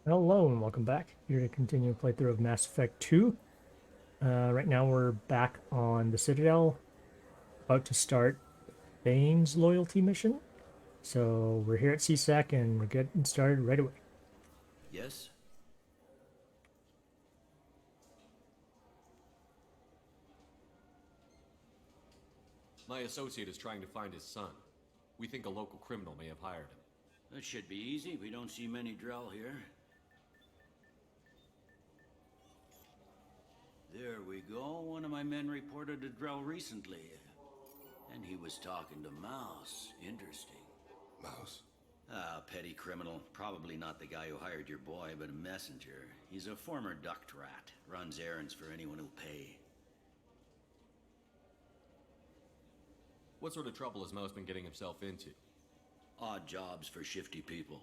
Hello and welcome back. Here to continue a playthrough of Mass Effect 2. Right now we're back on the Citadel, about to start Bane's loyalty mission. So we're here at CSEC and we're getting started right away. Yes? My associate is trying to find his son. We think a local criminal may have hired him. That should be easy. We don't see many Drell here. There we go. One of my men reported a Drell recently. And he was talking to Mouse. Interesting. Mouse? Ah, petty criminal. Probably not the guy who hired your boy, but a messenger. He's a former duct rat. Runs errands for anyone who'll pay. What sort of trouble has Mouse been getting himself into? Odd jobs for shifty people.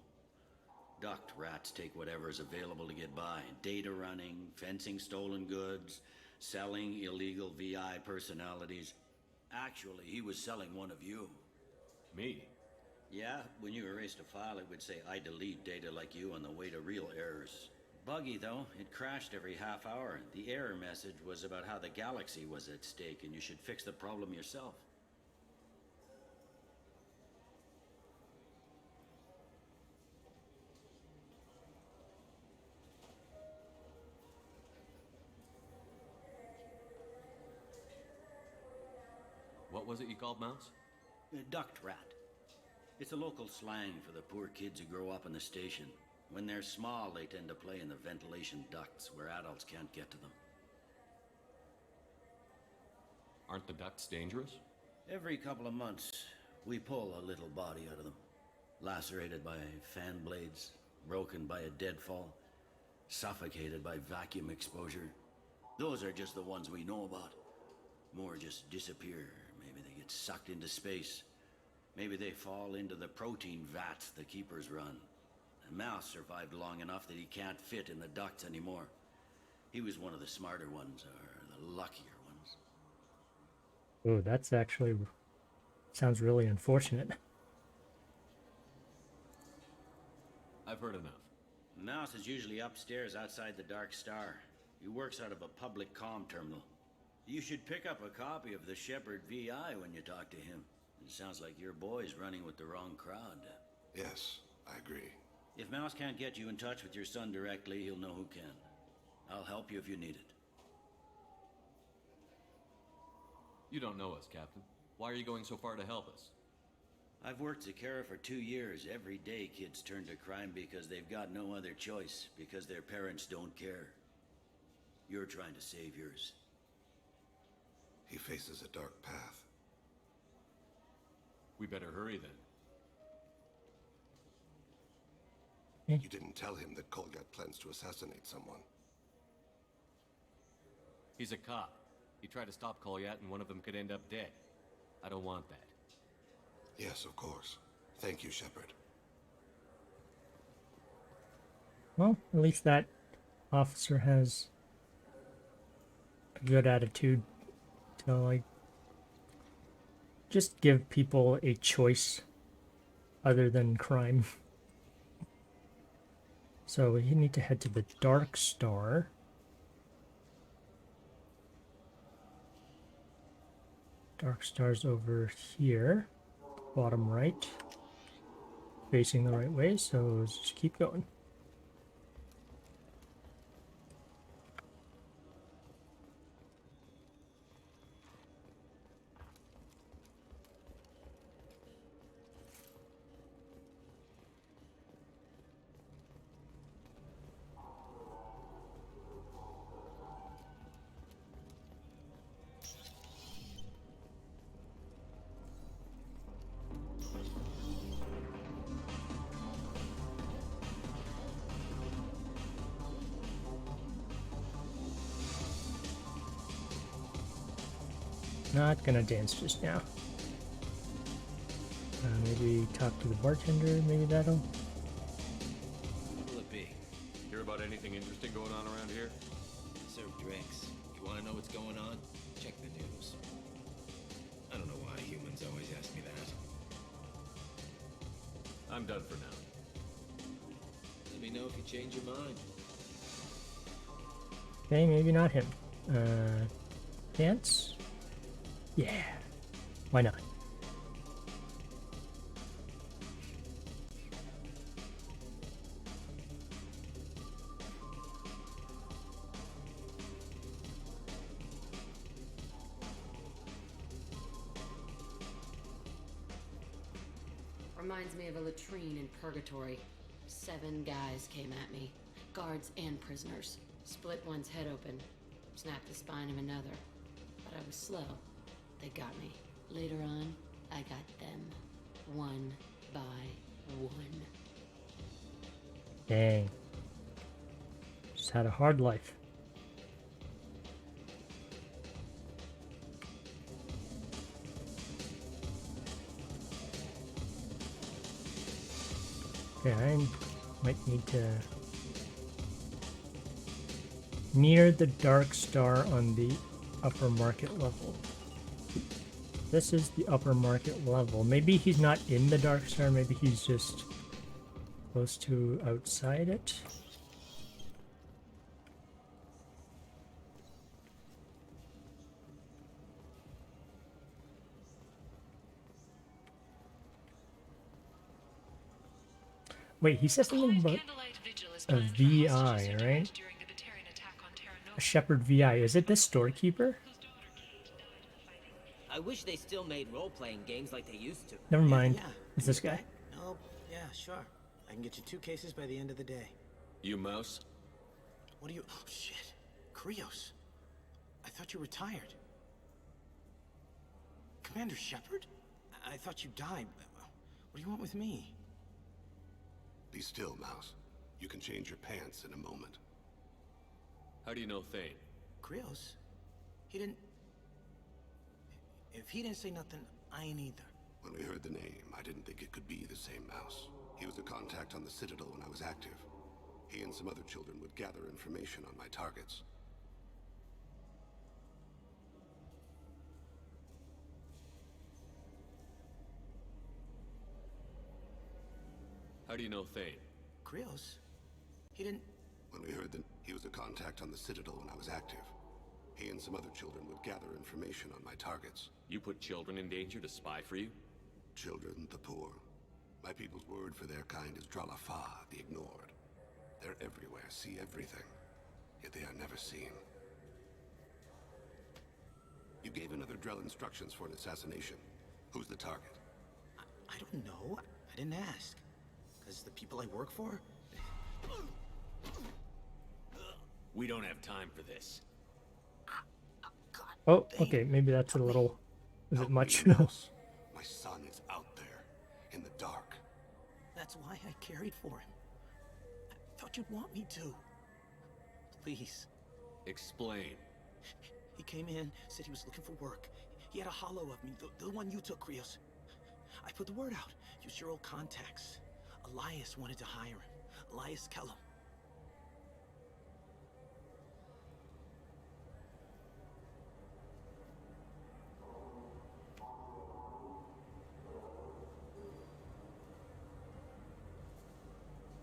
Duct rats take whatever is available to get by. Data running, fencing stolen goods, selling illegal VI personalities. Actually, he was selling one of you. Me? Yeah, when you erased a file, it would say, I delete data like you on the way to real errors. Buggy, though. It crashed every half hour. The error message was about how the galaxy was at stake, and you should fix the problem yourself. What was it you called Mouse? A duct rat. It's a local slang for the poor kids who grow up in the station. When they're small, they tend to play in the ventilation ducts where adults can't get to them. Aren't the ducts dangerous? Every couple of months, we pull a little body out of them. Lacerated by fan blades, broken by a deadfall, suffocated by vacuum exposure. Those are just the ones we know about. More just disappear. Maybe they get sucked into space. Maybe they fall into the protein vats the keepers run. And Mouse survived long enough that he can't fit in the ducts anymore. He was one of the smarter ones, or the luckier ones. Oh, that's actually sounds really unfortunate. I've heard enough. Mouse is usually upstairs outside the Dark Star. He works out of a public comm terminal. You should pick up a copy of the Shepherd VI when you talk to him. It sounds like your boy's running with the wrong crowd. Yes, I agree. If Mouse can't get you in touch with your son directly, he'll know who can. I'll help you if you need it. You don't know us, Captain. Why are you going so far to help us? I've worked Zakera for 2 years. Every day kids turn to crime because they've got no other choice, because their parents don't care. You're trying to save yours. He faces a dark path. We better hurry then. You didn't tell him that Kolgat plans to assassinate someone. He's a cop. He tried to stop Kolyat and one of them could end up dead. I don't want that. Yes, of course. Thank you, Shepard. Well, at least that officer has a good attitude to just give people a choice other than crime. So we need to head to the Dark Star. Dark Star's over here, bottom right, facing the right way, so let's just keep going. Not gonna dance just now. Maybe talk to the bartender, maybe that'll... What'll it be? Hear about anything interesting going on around here? Serve drinks. You want to know what's going on? Check the news. I don't know why humans always ask me that. I'm done for now. There'll be know if you change your mind. Okay, maybe not him. Pants? Yeah. Why not? Reminds me of a latrine in Purgatory. 7 guys came at me. Guards and prisoners. Split one's head open. Snapped the spine of another. But I was slow. They got me. Later on, I got them. One by one. Dang. Just had a hard life. Okay, I might need to near the Dark Star on the upper market level. This is the upper market level. Maybe he's not in the Dark Star, maybe he's just close to outside it. Wait, he said something about a VI, right? A Shepherd VI. Is it the storekeeper? I wish they still made role-playing games like they used to. Never mind. Yeah. It's this guy. Oh, yeah, sure. I can get you 2 cases by the end of the day. You mouse? What do you... Oh, shit. Krios. I thought you retired. Commander Shepard? I thought you died. What do you want with me? Be still, Mouse. You can change your pants in a moment. How do you know Thane? Krios? He didn't... If he didn't say nothing, I ain't either. When we heard the name, I didn't think it could be the same Mouse. He was a contact on the Citadel when I was active. He and some other children would gather information on my targets. How do you know Thane? Krios? He didn't... When we heard that he was a contact on the Citadel when I was active. He and some other children would gather information on my targets. You put children in danger to spy for you? Children, the poor. My people's word for their kind is Dralafa, the ignored. They're everywhere, see everything. Yet they are never seen. You gave another Drell instructions for an assassination. Who's the target? I don't know. I didn't ask. Because the people I work for... We don't have time for this. Oh, okay, maybe that's a little... Is it Help much? me, Mouse. My son is out there, in the dark. That's why I carried for him. I thought you'd want me to. Please. Explain. He came in, said he was looking for work. He had a hollow of me, the one you took, Krios. I put the word out. Use your old contacts. Elias wanted to hire him. Elias Kellum.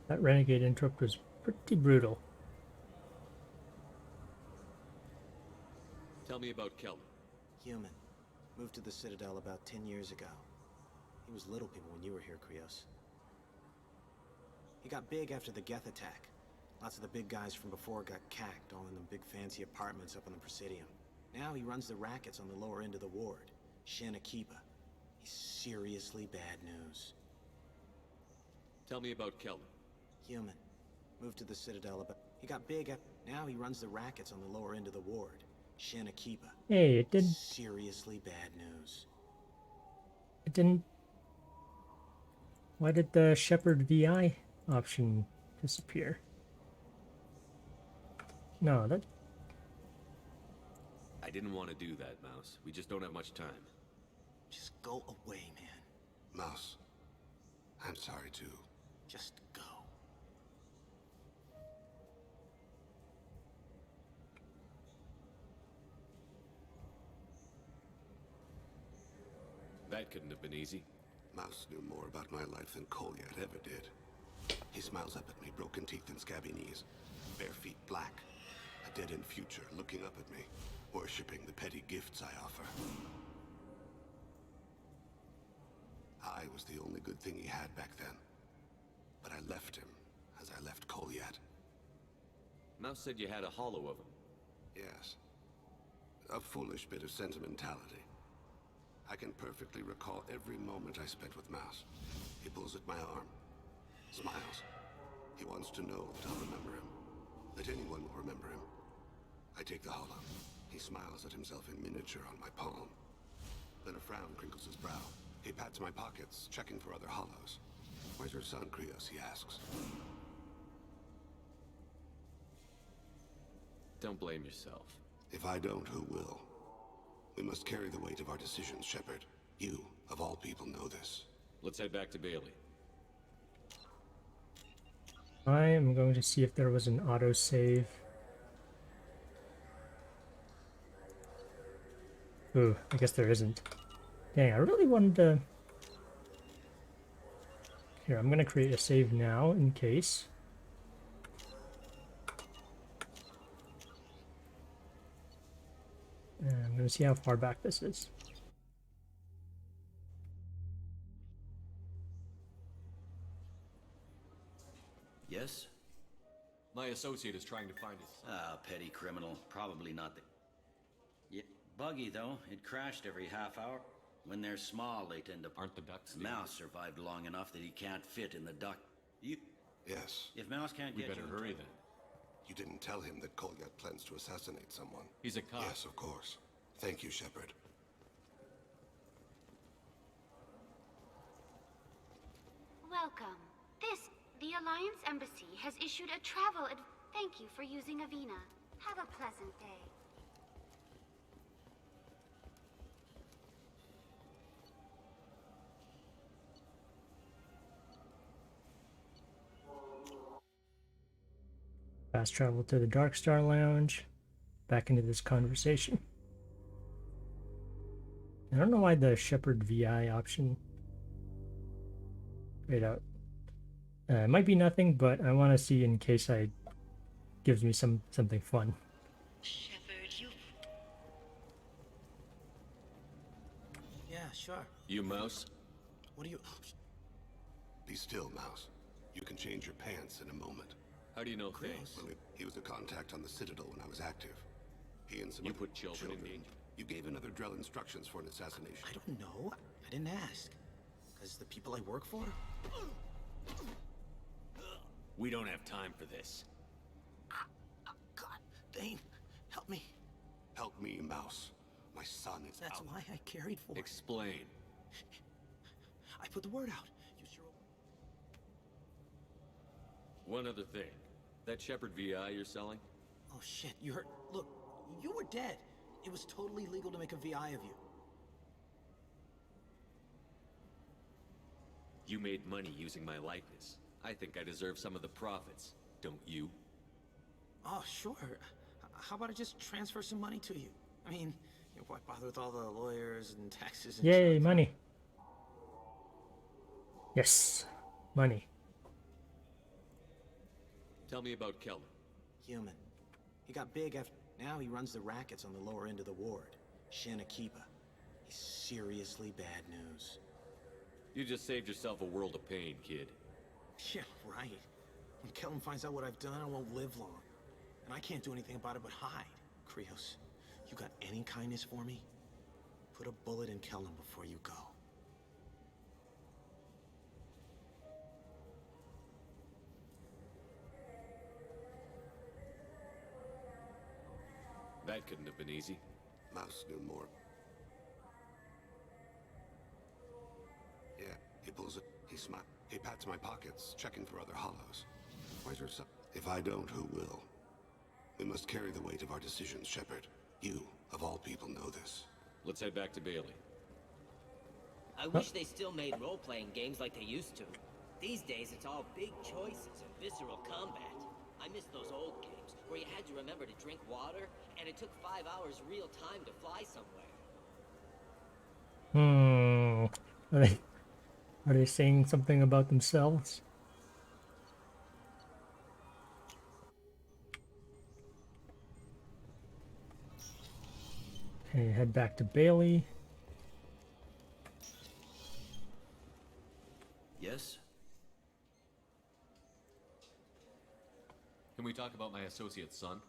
That renegade interrupt was pretty brutal. Tell me about Kelman. Human. Moved to the Citadel about 10 years ago. He was little people when you were here, Krios. He got big after the Geth attack. Lots of the big guys from before got cacked, all in them big fancy apartments up on the Presidium. Now he runs the rackets on the lower end of the ward, Shin Akiba. He's seriously bad news. Tell me about Kelman. Human. Moved to the Citadel about... He got big after... Now he runs the rackets on the lower end of the ward, Shin Akiba. Hey, it didn't... Seriously bad news. It didn't... Why did the Shepherd VI option disappear? No, that... I didn't want to do that, Mouse. We just don't have much time. Just go away, man. Mouse, I'm sorry too. Just go. That couldn't have been easy. Mouse knew more about my life than Kolyat ever did. He smiles up at me, broken teeth and scabby knees, bare feet black, a dead-end future looking up at me, worshipping the petty gifts I offer. I was the only good thing he had back then, but I left him as I left Kolyat. Mouse said you had a hollow of him. Yes. A foolish bit of sentimentality. I can perfectly recall every moment I spent with Mouse. He pulls at my arm, smiles. He wants to know that I'll remember him, that anyone will remember him. I take the hollow. He smiles at himself in miniature on my palm. Then a frown crinkles his brow. He pats my pockets, checking for other hollows. Where's your son, Krios? He asks. Don't blame yourself. If I don't, who will? We must carry the weight of our decisions, Shepard. You, of all people, know this. Let's head back to Bailey. I am going to see if there was an autosave. Ooh, I guess there isn't. Dang, I really wanted to... Here, I'm going to create a save now in case. And I'm going to see how far back this is. Yes? My associate is trying to find his son. Ah, petty criminal. Probably not the... Yeah, buggy, though. It crashed every half hour. When they're small, they tend to... Aren't the ducks Mouse survived long enough that he can't fit in the duck. You... Yes. If Mouse can't We get better you... hurry then. You didn't tell him that Kolyat plans to assassinate someone. He's a cop. Yes, of course. Thank you, Shepard. Welcome. The Alliance Embassy has issued a travel thank you for using Avena. Have a pleasant day. Fast travel to the Dark Star Lounge. Back into this conversation. I don't know why the Shepard VI option grayed out. It might be nothing, but I want to see in case I gives me something fun. Shepard, you... Yeah, sure. You, Mouse? What do you... Be still, Mouse. You can change your pants in a moment. How do you know things? Well, he was a contact on the Citadel when I was active. He and some You other put children in danger. You gave another Drell instructions for an assassination. I don't know. I didn't ask. Because the people I work for? We don't have time for this. God, Dane, help me. Help me, Mouse. My son is That's out. why I carried for. Explain. I put the word out. You sure? One other thing. That Shepard VI you're selling? Oh shit, you heard. Look, you were dead. It was totally legal to make a VI of you. You made money using my likeness. I think I deserve some of the profits, don't you? Oh, sure. How about I just transfer some money to you? I mean, why bother with all the lawyers and taxes and Yay, insurance? money. Yes, money. Tell me about Kelly. Human. He got big after... Now he runs the rackets on the lower end of the ward. Shin Akiba. He's seriously bad news. You just saved yourself a world of pain, kid. Yeah, right. When Kellum finds out what I've done, I won't live long. And I can't do anything about it but hide. Krios, you got any kindness for me? Put a bullet in Kellum before you go. That couldn't have been easy. Mouse knew more. Yeah, he pulls it. He smiles. He pats my pockets, checking for other hollows. Where's your son? If I don't, who will? We must carry the weight of our decisions, Shepard. You, of all people, know this. Let's head back to Bailey. I wish they still made role-playing games like they used to. These days, it's all big choices and visceral combat. I miss those old games, where you had to remember to drink water, and it took 5 hours real time to fly somewhere. Are they saying something about themselves? Okay, head back to Bailey. Yes? Can we talk about my associate's son?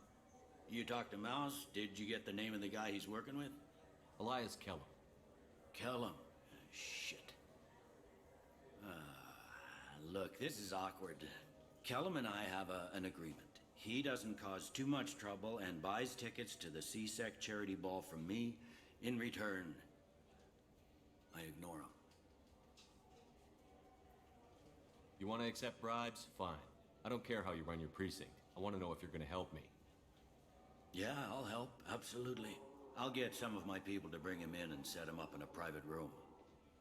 You talked to Mouse? Did you get the name of the guy he's working with? Elias Kellum. Kellum. Shit. Look, this is awkward. Kellum and I have an agreement. He doesn't cause too much trouble and buys tickets to the CSEC charity ball from me. In return, I ignore him. You want to accept bribes? Fine. I don't care how you run your precinct. I want to know if you're going to help me. Yeah, I'll help. Absolutely. I'll get some of my people to bring him in and set him up in a private room.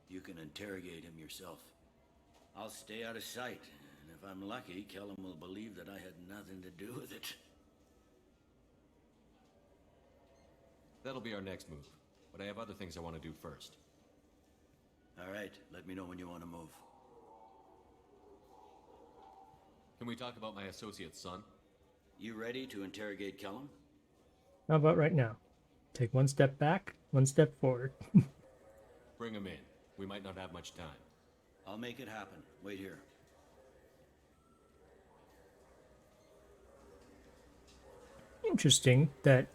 You can interrogate him yourself. I'll stay out of sight, and if I'm lucky, Kellum will believe that I had nothing to do with it. That'll be our next move. But I have other things I want to do first. All right, let me know when you want to move. Can we talk about my associate's son? You ready to interrogate Kellum? How about right now? Take one step back, one step forward. Bring him in. We might not have much time. I'll make it happen. Wait here. Interesting that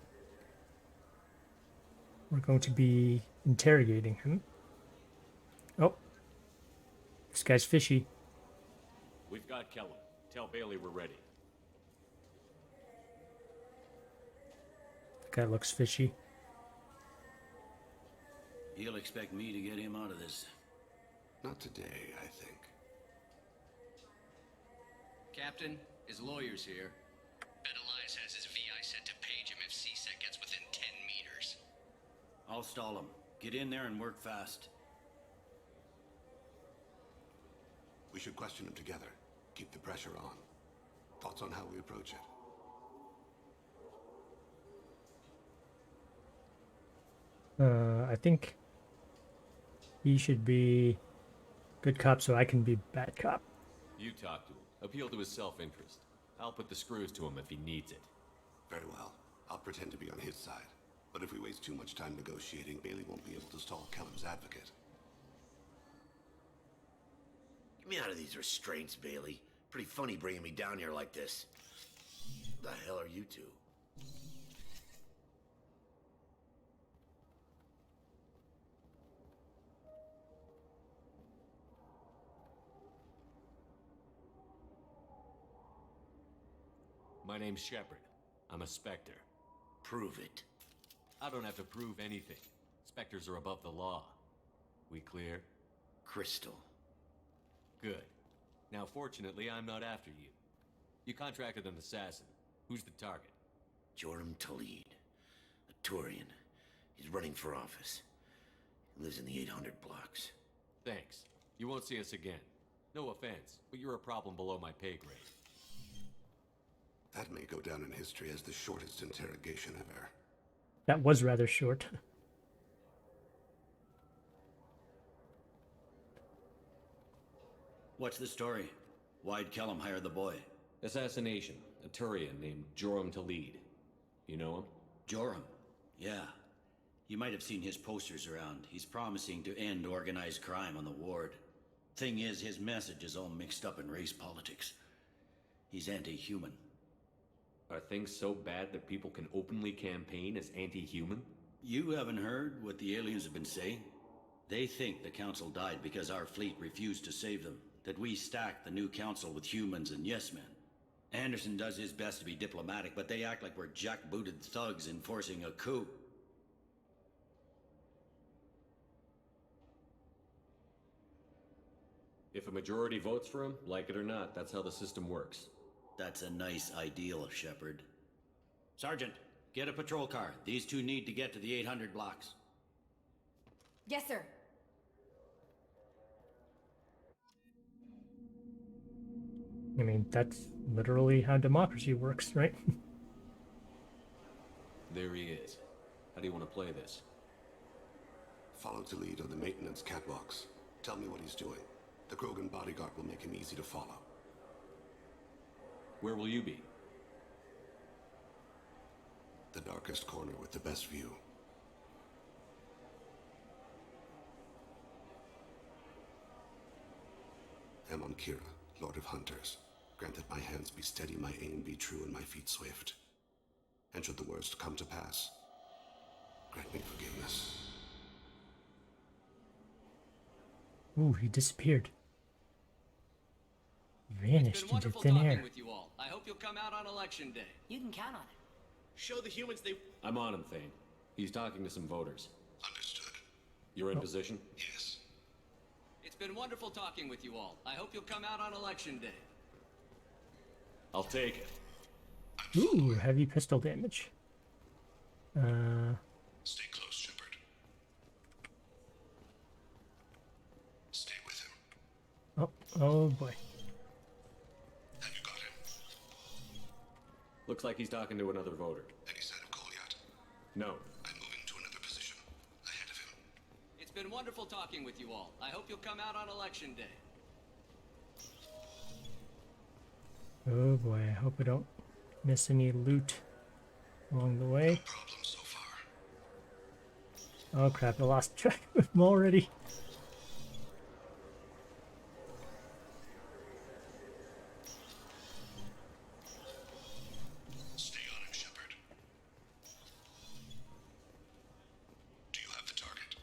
we're going to be interrogating him. Oh, this guy's fishy. We've got Kellum. Tell Bailey we're ready. The guy looks fishy. He'll expect me to get him out of this. Not today, I think. Captain, his lawyer's here. Bet Elias has his VI set to page him if CSEC gets within 10 meters. I'll stall him. Get in there and work fast. We should question him together. Keep the pressure on. Thoughts on how we approach it? I think he should be good cop so I can be bad cop. You talk to him. Appeal to his self-interest. I'll put the screws to him if he needs it. Very well. I'll pretend to be on his side. But if we waste too much time negotiating, Bailey won't be able to stall Kellum's advocate. Get me out of these restraints, Bailey. Pretty funny bringing me down here like this. The hell are you two? My name's Shepard. I'm a Spectre. Prove it. I don't have to prove anything. Spectres are above the law. We clear? Crystal. Good. Now, fortunately, I'm not after you. You contracted an assassin. Who's the target? Joram Talid. A Turian. He's running for office. He lives in the 800 blocks. Thanks. You won't see us again. No offense, but you're a problem below my pay grade. That may go down in history as the shortest interrogation ever. That was rather short. What's the story? Why'd Kellum hire the boy? Assassination. A Turian named Joram Talid. You know him? Joram? Yeah. You might have seen his posters around. He's promising to end organized crime on the ward. Thing is, his message is all mixed up in race politics. He's anti-human. Are things so bad that people can openly campaign as anti-human? You haven't heard what the aliens have been saying? They think the council died because our fleet refused to save them. That we stacked the new council with humans and yes-men. Anderson does his best to be diplomatic, but they act like we're jackbooted thugs enforcing a coup. If a majority votes for him, like it or not, that's how the system works. That's a nice ideal, Shepard. Sergeant, get a patrol car. These two need to get to the 800 blocks. Yes, sir. I mean, that's literally how democracy works, right? There he is. How do you want to play this? Follow Talid on the maintenance catwalks. Tell me what he's doing. The Krogan bodyguard will make him easy to follow. Where will you be? The darkest corner with the best view. am on Kira, Lord of Hunters. Grant that my hands be steady, my aim be true, and my feet swift. And should the worst come to pass, grant me forgiveness. Ooh, he disappeared. It's Vanished been into wonderful thin talking air. with you all. I hope you'll come out on election day. You can count on it. Show the humans they... I'm on him, Thane. He's talking to some voters. Understood. You're in position? Yes. It's been wonderful talking with you all. I hope you'll come out on election day. I'll take it. Ooh, heavy pistol damage. Stay close, Shepard. Stay with him. Oh boy. Have you got him? Looks like he's talking to another voter. Any sign of Goliath? No. I'm moving to another position. Ahead of him. It's been wonderful talking with you all. I hope you'll come out on election day. Oh boy, I hope I don't miss any loot along the way. No problem so far. Oh crap, I lost track of him already. Stay on him, Shepard. Do you have the target?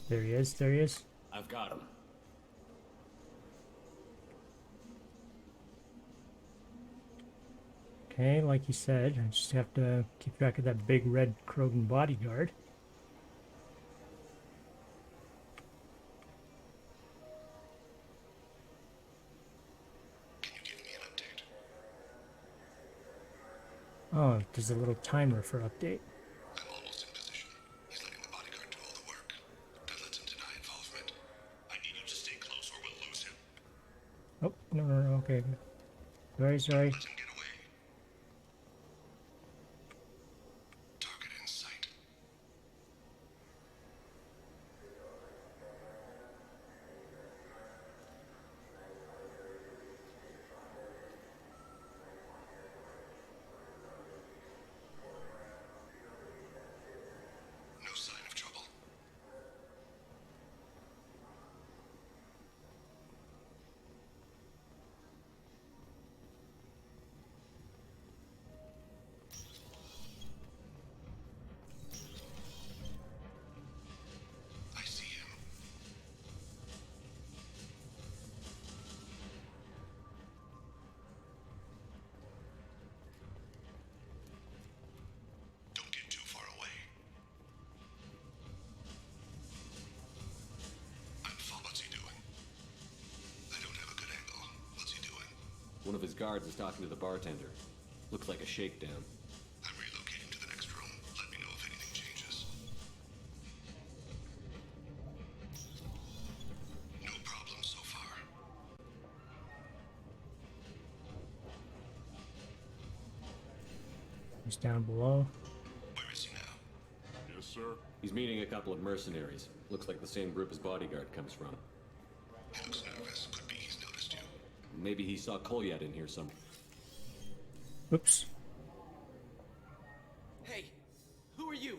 There he is, there he is. I've got him. Okay, like you said, I just have to keep track of that big red Krogan bodyguard. Can you give me an update? Oh, there's a little timer for update. I'm almost in position. He's letting the bodyguard do all the work. Don't let him deny involvement. I need you to stay close or we'll lose him. Oh, no, okay. Sorry. Let him get away. Target in sight. No sign of trouble. I see him. Don't get too far away. What's he doing? I don't have a good angle. What's he doing? One of his guards is talking to the bartender. Looks like a shakedown. I'm relocating to the next room. Let me know if anything changes. No problem so far. He's down below. Where is he now? Yes, sir. He's meeting a couple of mercenaries. Looks like the same group his bodyguard comes from. He looks nervous. Could be he's noticed you. Maybe he saw Kolyat in here somewhere. Oops. Hey, who are you?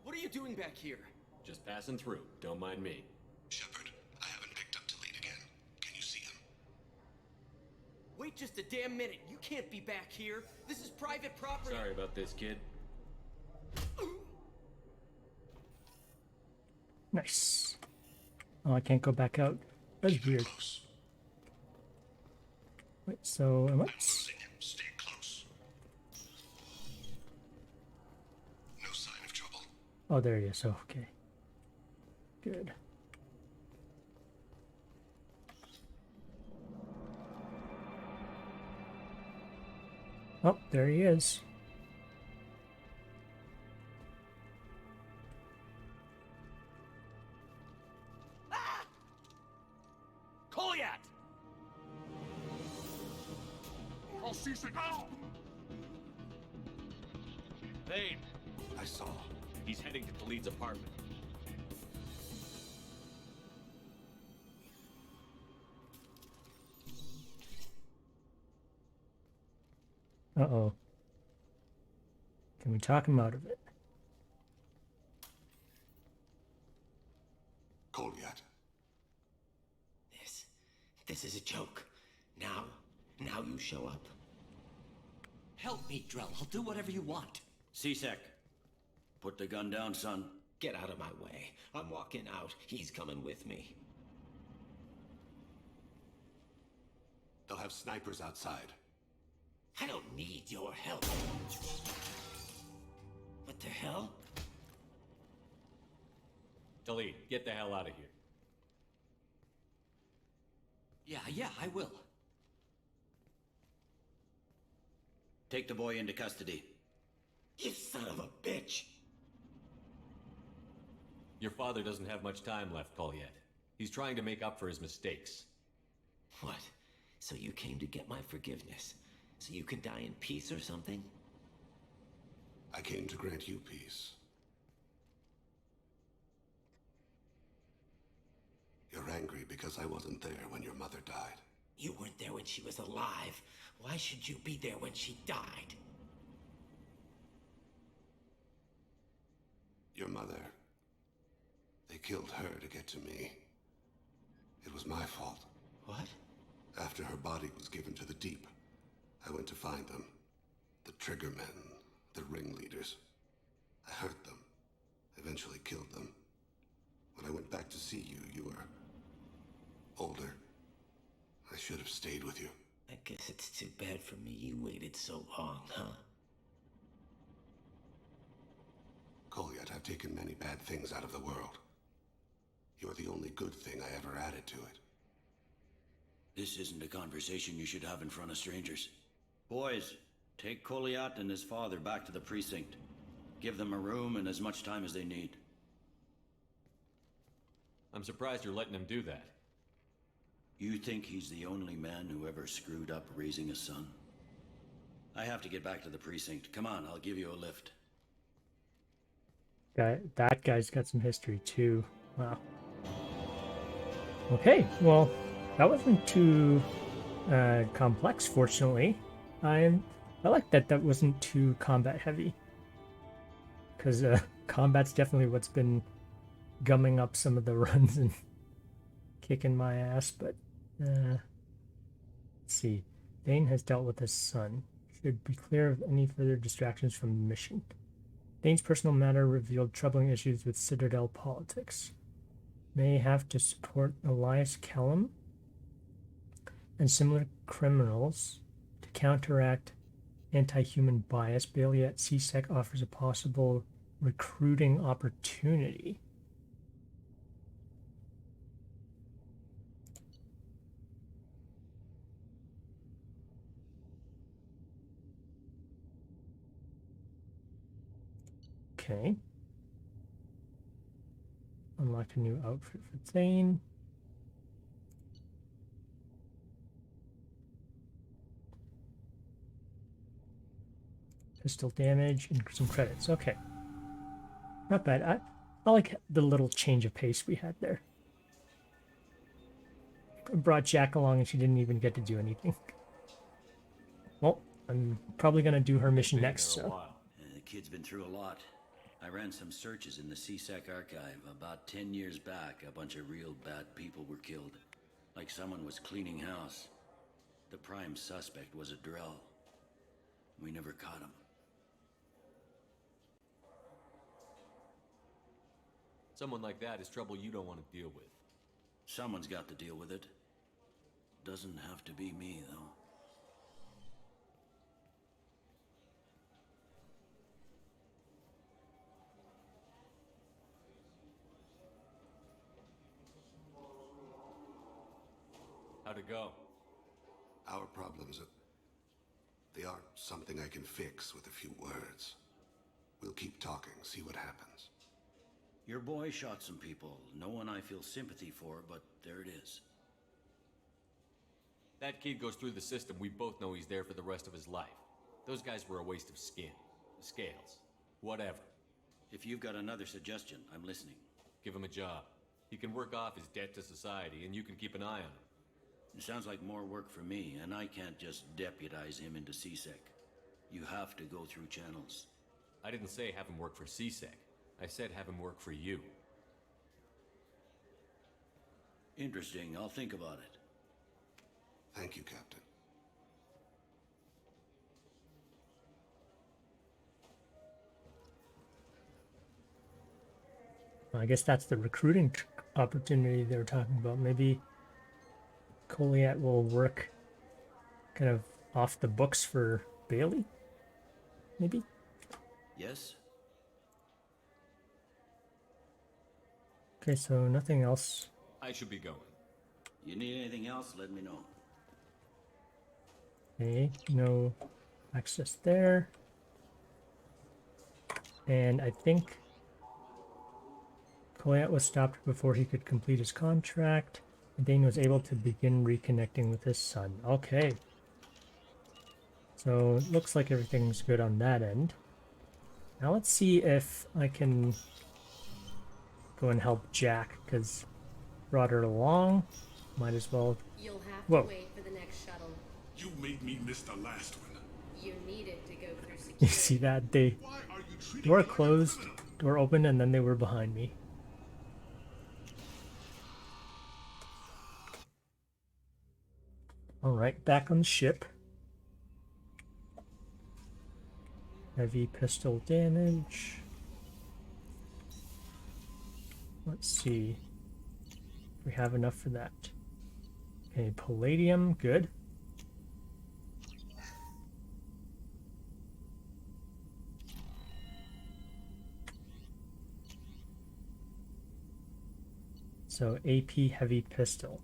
What are you doing back here? Just passing through. Don't mind me. Shepard, I haven't picked up to lead again. Can you see him? Wait just a damn minute. You can't be back here. This is private property. Sorry about this, kid. Nice. Oh, I can't go back out. That's Keep him weird. close. Wait, so am I? I'm losing him. Stay close. No sign of trouble. Oh, there he is. Oh, okay. Good. Oh, there he is. Kolyat! Thane! I saw. He's heading to Khalid's apartment. Uh-oh. Can we talk him out of it? Goliath, this is a joke. Now you show up. Help me, Drell. I'll do whatever you want. C-Sec, put the gun down, son. Get out of my way. I'm walking out. He's coming with me. They'll have snipers outside. I don't need your help. What the hell? Talid, get the hell out of here. Yeah, I will. Take the boy into custody. You son of a bitch! Your father doesn't have much time left, Colliet. He's trying to make up for his mistakes. What? So you came to get my forgiveness? So you can die in peace or something? I came to grant you peace. You're angry because I wasn't there when your mother died. You weren't there when she was alive. Why should you be there when she died? Your mother. They killed her to get to me. It was my fault. What? After her body was given to the deep, I went to find them. The triggermen, the ringleaders. I hurt them. Eventually killed them. When I went back to see you, you were older. I should have stayed with you. I guess it's too bad for me you waited so long, huh? Colliet, I've taken many bad things out of the world. You're the only good thing I ever added to it. This isn't a conversation you should have in front of strangers. Boys, take Colliat and his father back to the precinct. Give them a room and as much time as they need. I'm surprised you're letting him do that. You think he's the only man who ever screwed up raising a son? I have to get back to the precinct. Come on, I'll give you a lift. That guy's got some history too. Wow. Okay, well, that wasn't too complex, fortunately. I like that wasn't too combat heavy. Because combat's definitely what's been gumming up some of the runs and kicking my ass, but let's see. Dane has dealt with his son. Should be clear of any further distractions from the mission. Dane's personal matter revealed troubling issues with Citadel politics. May have to support Elias Kellum and similar criminals to counteract anti-human bias. Bailey at CSEC offers a possible recruiting opportunity. Okay. Unlocked a new outfit for Thane. Pistol damage and some credits. Okay. Not bad. I like the little change of pace we had there. I brought Jack along and she didn't even get to do anything. Well, I'm probably going to do her mission next, so. The kid's been through a lot. I ran some searches in the CSEC archive. About 10 years back, a bunch of real bad people were killed. Like someone was cleaning house. The prime suspect was a Drell. We never caught him. Someone like that is trouble you don't want to deal with. Someone's got to deal with it. Doesn't have to be me, though. How'd it go? Our problems, they aren't something I can fix with a few words. We'll keep talking, see what happens. Your boy shot some people. No one I feel sympathy for, but there it is. That kid goes through the system. We both know he's there for the rest of his life. Those guys were a waste of skin. Scales. Whatever. If you've got another suggestion, I'm listening. Give him a job. He can work off his debt to society, and you can keep an eye on him. It sounds like more work for me, and I can't just deputize him into CSEC. You have to go through channels. I didn't say have him work for CSEC. I said have him work for you. Interesting. I'll think about it. Thank you, Captain. I guess that's the recruiting opportunity they were talking about. Maybe Colliet will work kind of off the books for Bailey? Maybe? Yes? Okay, so nothing else. I should be going. You need anything else, let me know. Okay, no access there. And I think Colliet was stopped before he could complete his contract. Dane was able to begin reconnecting with his son. Okay. So it looks like everything's good on that end. Now let's see if I can go and help Jack, because brought her along. Might as well. You'll have Whoa. to wait for the next shuttle. You made me miss the last one. You needed to go through security. You see that? They door closed, door open, and then they were behind me. Alright, back on the ship. Heavy pistol damage. Let's see if we have enough for that. Okay, palladium, good. So AP heavy pistol.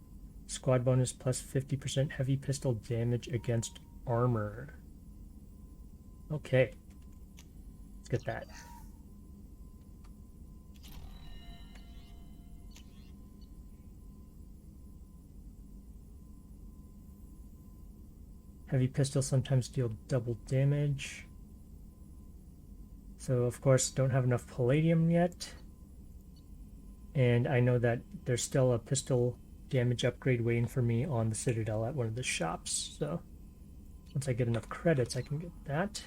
Squad bonus plus 50% heavy pistol damage against armor. Okay. Let's get that. Heavy pistol sometimes deal double damage. So of course don't have enough palladium yet. And I know that there's still a pistol damage upgrade waiting for me on the Citadel at one of the shops. So once I get enough credits, I can get that.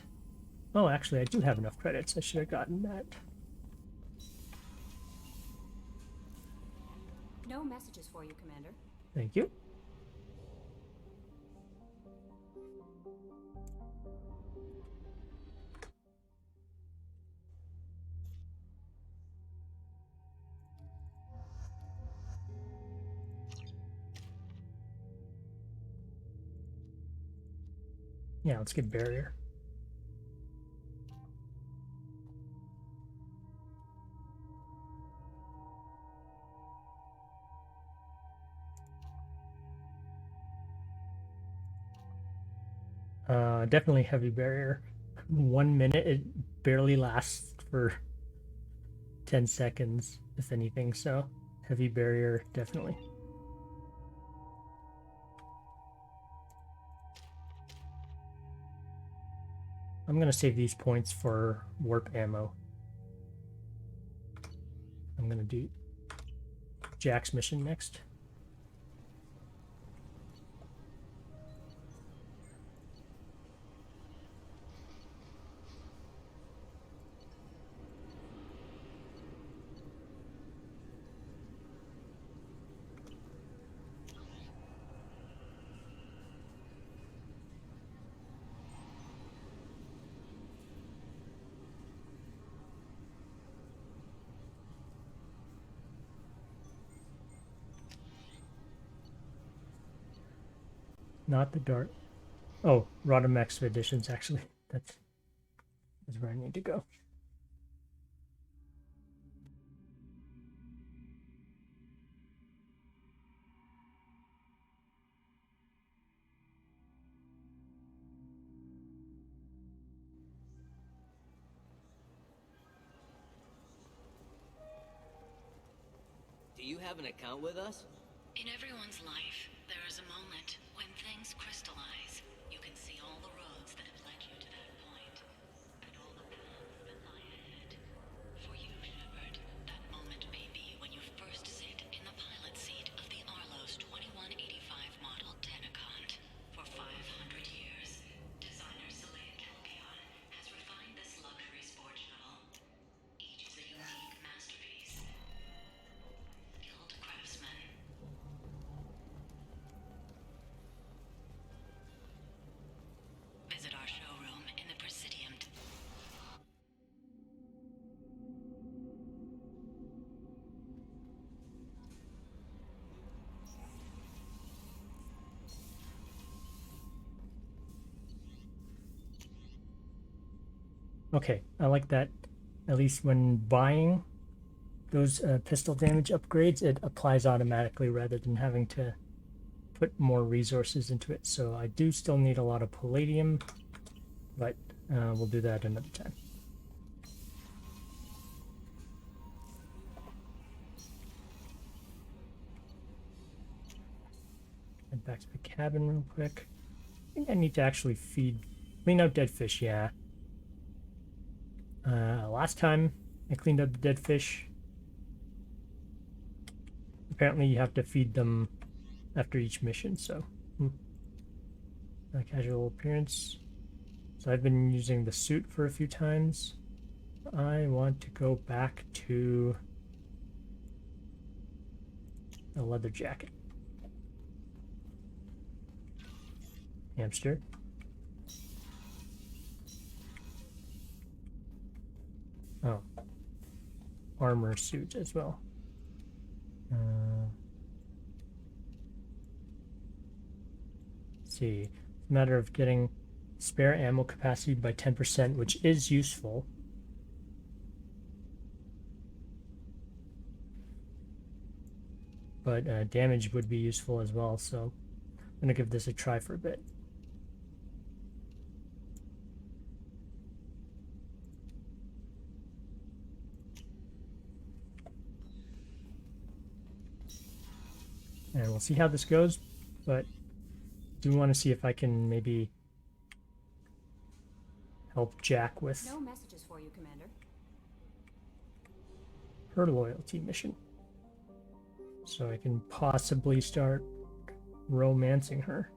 Oh, actually, I do have enough credits. I should have gotten that. No messages for you, Commander. Thank you. Yeah, let's get barrier. Definitely heavy barrier. 1 minute, it barely lasts for 10 seconds, if anything, so heavy barrier, definitely. I'm gonna save these points for warp ammo. I'm gonna do Jack's mission next. Not the dark. Oh, Rotom Expeditions, actually. That's where I need to go. Do you have an account with us? In everyone's life, there is a moment when things crystallize. You can see all the roads that have led you to that point, and all the paths that lie ahead. For you, Shepard, that moment may be when you first sit in the pilot seat of the Arlos 2185 model Tenacont. For 500 years, designer Celine Calcion has refined this luxury sport shuttle. Each is a unique masterpiece. Skilled craftsmen. Okay, I like that. At least when buying those pistol damage upgrades, it applies automatically rather than having to put more resources into it. So I do still need a lot of palladium, but we'll do that another time. Head back to the cabin real quick. I think I need to actually clean out dead fish, yeah. Last time I cleaned up the dead fish, apparently you have to feed them after each mission, so casual appearance. So I've been using the suit for a few times. I want to go back to the leather jacket. Hamster. Oh, armor suit as well. Let's see, it's a matter of getting spare ammo capacity by 10%, which is useful. But damage would be useful as well, so I'm going to give this a try for a bit. And we'll see how this goes, but do want to see if I can maybe help Jack with No messages for you, Commander. her loyalty mission. So I can possibly start romancing her.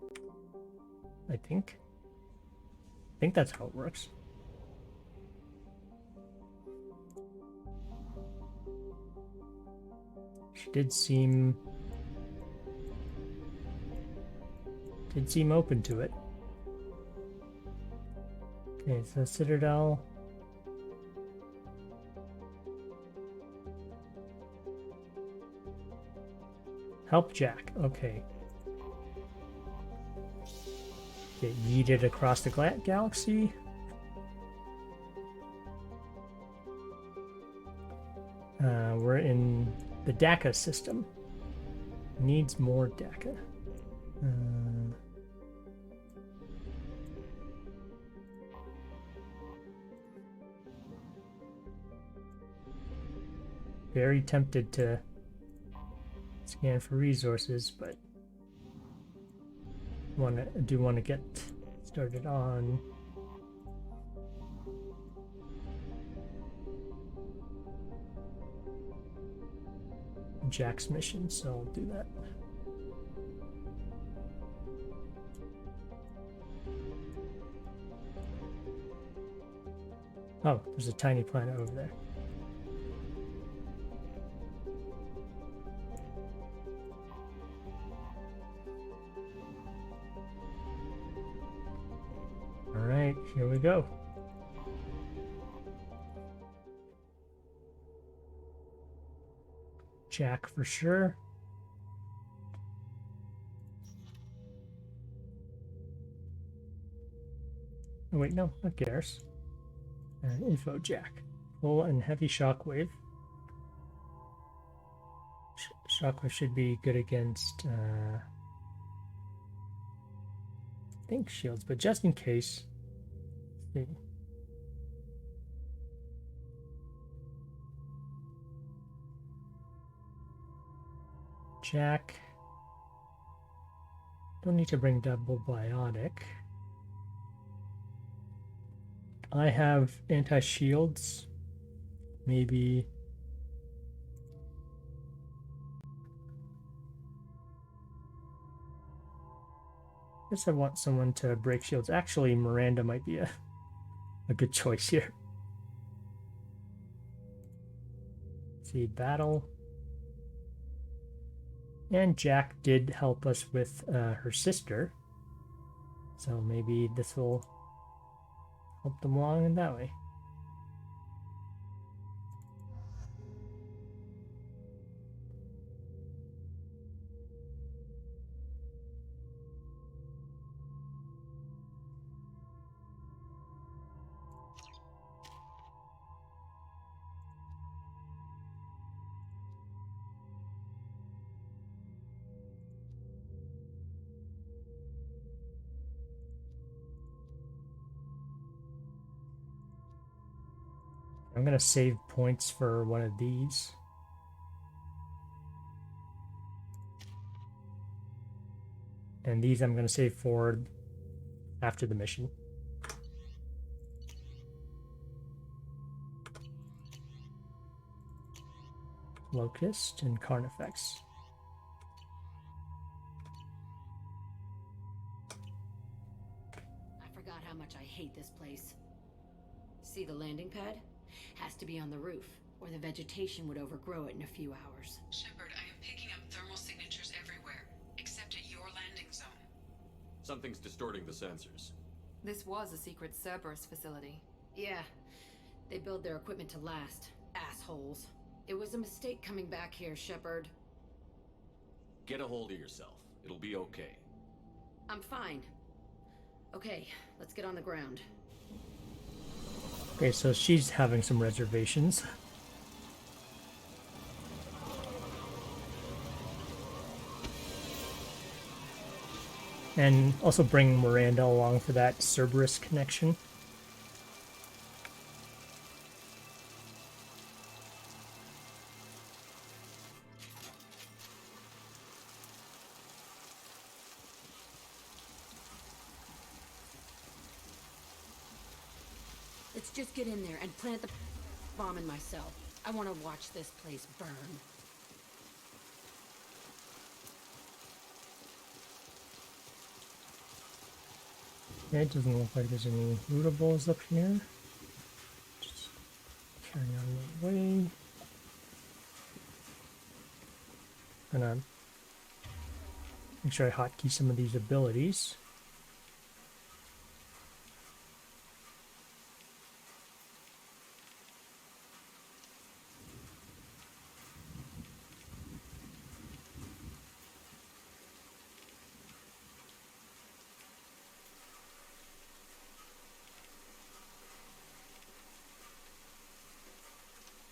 I think that's how it works. She did seem open to it. Okay, so Citadel. Help Jack. Okay. Get yeeted across the galaxy. We're in the DACA system. Needs more DACA. Very tempted to scan for resources, but do want to get started on Jack's mission, so I'll do that. Oh, there's a tiny planet over there. Alright, here we go. Jack for sure. Oh wait, no, not Garrus. And info Jack. Full and heavy shockwave. Shockwave should be good against I think shields, but just in case. Let's see. Jack. Don't need to bring double biotic. I have anti-shields. Maybe. I guess I want someone to break shields. Actually, Miranda might be a good choice here. Let's see, battle. And Jack did help us with her sister. So maybe this will help them along in that way. I'm gonna save points for one of these. And these I'm gonna save for after the mission. Locust and Carnifex. I forgot how much I hate this place. See the landing pad? Has to be on the roof, or the vegetation would overgrow it in a few hours. Shepard, I am picking up thermal signatures everywhere, except at your landing zone. Something's distorting the sensors. This was a secret Cerberus facility. Yeah, they build their equipment to last. Assholes. It was a mistake coming back here, Shepard. Get a hold of yourself. It'll be okay. I'm fine. Okay, let's get on the ground. Okay, so she's having some reservations. And also bring Miranda along for that Cerberus connection. Let's just get in there and plant the bomb in myself. I want to watch this place burn. Yeah, it doesn't look like there's any lootables up here. Just carry on the way. Gonna make sure I hotkey some of these abilities.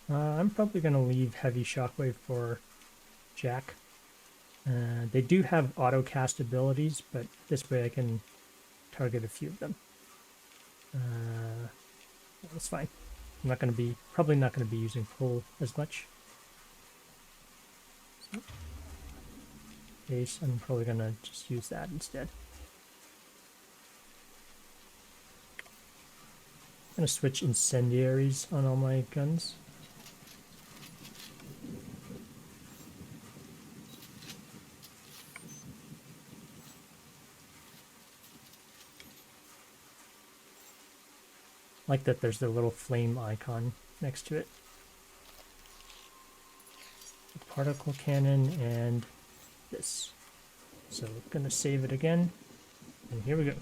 I'm probably going to leave Heavy Shockwave for Jack. They do have auto cast abilities, but this way I can target a few of them. That's fine. I'm not going to be, probably not going to be using pull as much. So, base, I'm probably going to just use that instead. I'm going to switch incendiaries on all my guns. Like that there's the little flame icon next to it. The particle cannon and this. So I'm gonna save it again. And here we go.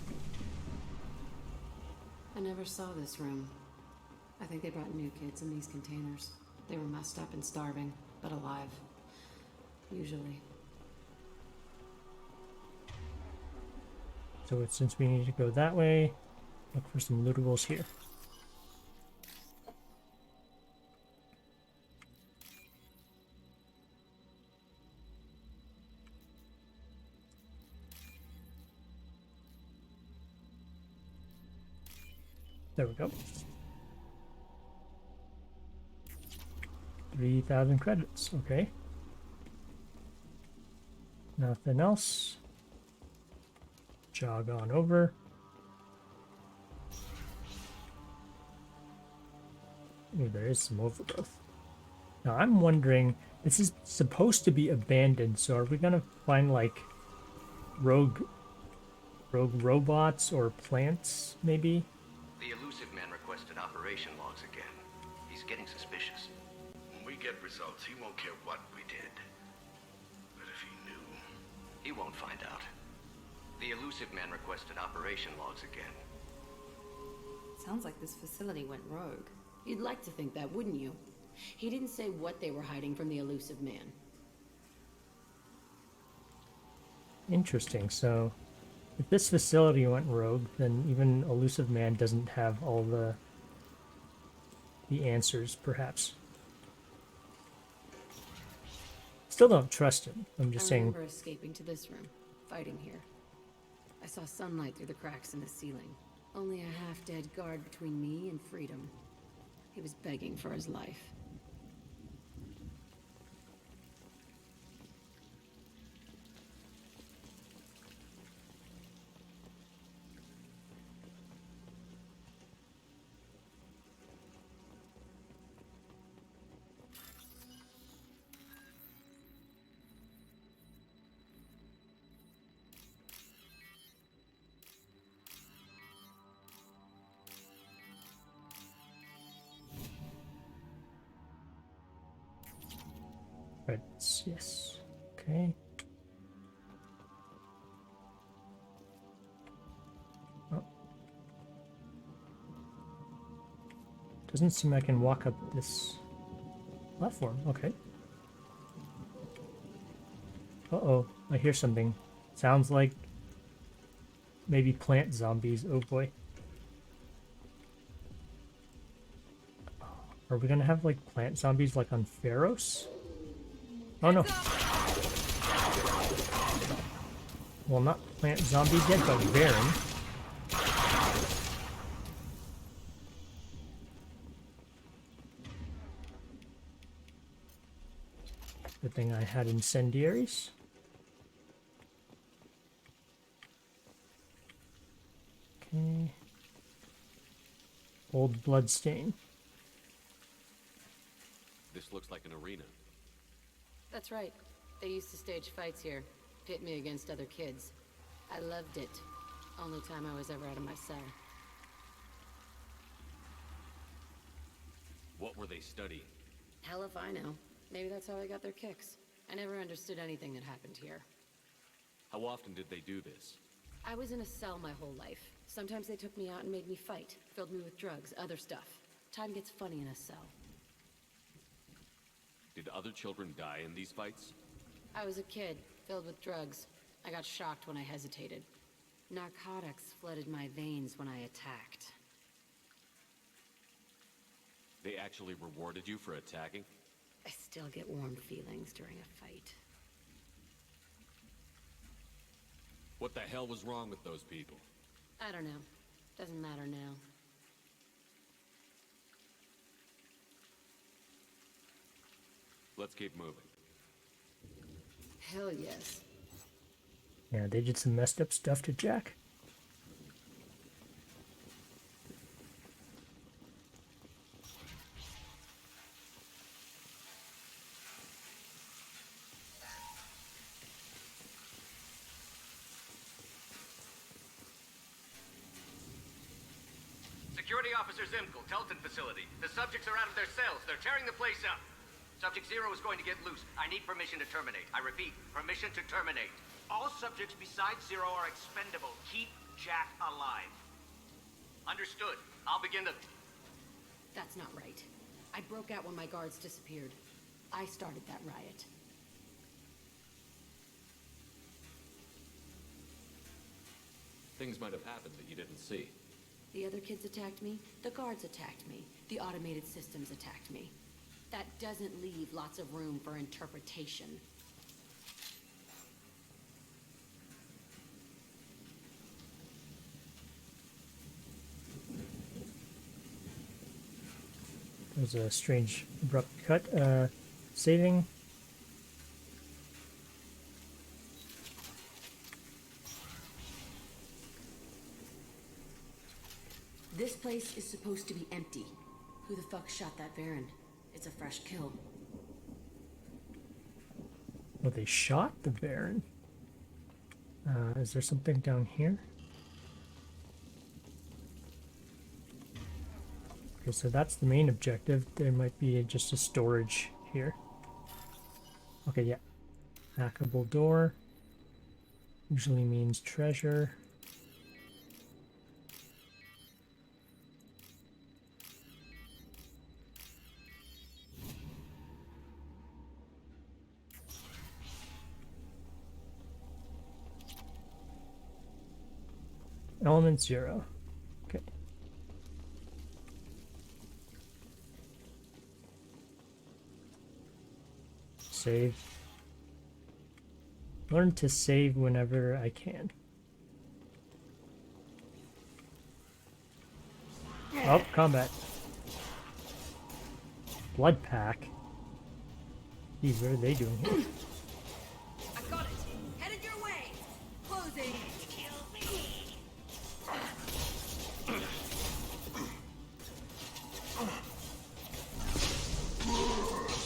I never saw this room. I think they brought new kids in these containers. They were messed up and starving, but alive. Usually. So since we need to go that way, look for some lootables here. There we go. 3,000 credits, okay. Nothing else. Jog on over. Ooh, there is some overgrowth. Now I'm wondering, this is supposed to be abandoned, so are we gonna find like rogue robots or plants, maybe? The elusive man requested operation logs again. He's getting suspicious. When we get results, he won't care what we did. But if he knew... He won't find out. The elusive man requested operation logs again. Sounds like this facility went rogue. You'd like to think that, wouldn't you? He didn't say what they were hiding from the elusive man. Interesting. So if this facility went rogue, then even elusive man doesn't have all the answers, perhaps. Still don't trust him. I'm just saying. I remember escaping to this room, fighting here. I saw sunlight through the cracks in the ceiling. Only a half-dead guard between me and freedom. He was begging for his life. Right, yes. Okay. Oh. Doesn't seem I can walk up this platform. Okay. Uh-oh, I hear something. Sounds like maybe plant zombies. Oh boy. Are we gonna have like plant zombies like on Pharos? Oh no. Well, not plant zombies yet, but Baron. Good thing I had incendiaries. Okay. Old bloodstain. This looks like an arena. That's right. They used to stage fights here, pit me against other kids. I loved it. Only time I was ever out of my cell. What were they studying? Hell if I know. Maybe that's how they got their kicks. I never understood anything that happened here. How often did they do this? I was in a cell my whole life. Sometimes they took me out and made me fight, filled me with drugs, other stuff. Time gets funny in a cell. Did other children die in these fights? I was a kid, filled with drugs. I got shocked when I hesitated. Narcotics flooded my veins when I attacked. They actually rewarded you for attacking? I still get warm feelings during a fight. What the hell was wrong with those people? I don't know. Doesn't matter now. Let's keep moving. Hell yes. Yeah, they did some messed up stuff to Jack. Security Officer Zimkel, Telton facility. The subjects are out of their cells. They're tearing the place up. Subject Zero is going to get loose. I need permission to terminate. I repeat, permission to terminate. All subjects besides Zero are expendable. Keep Jack alive. Understood. I'll begin the... That's not right. I broke out when my guards disappeared. I started that riot. Things might have happened that you didn't see. The other kids attacked me. The guards attacked me. The automated systems attacked me. That doesn't leave lots of room for interpretation. There's a strange abrupt cut. Saving. This place is supposed to be empty. Who the fuck shot that Baron? It's a fresh kill. Well, they shot the Baron. Is there something down here? Okay, so that's the main objective. There might be just a storage here. Okay, yeah. Hackable door. Usually means treasure. Element 0. Okay. Save. Learn to save whenever I can. Oh, combat. Blood pack. Geez, what are they doing here? I got it. Headed your way. Closing. Kill me.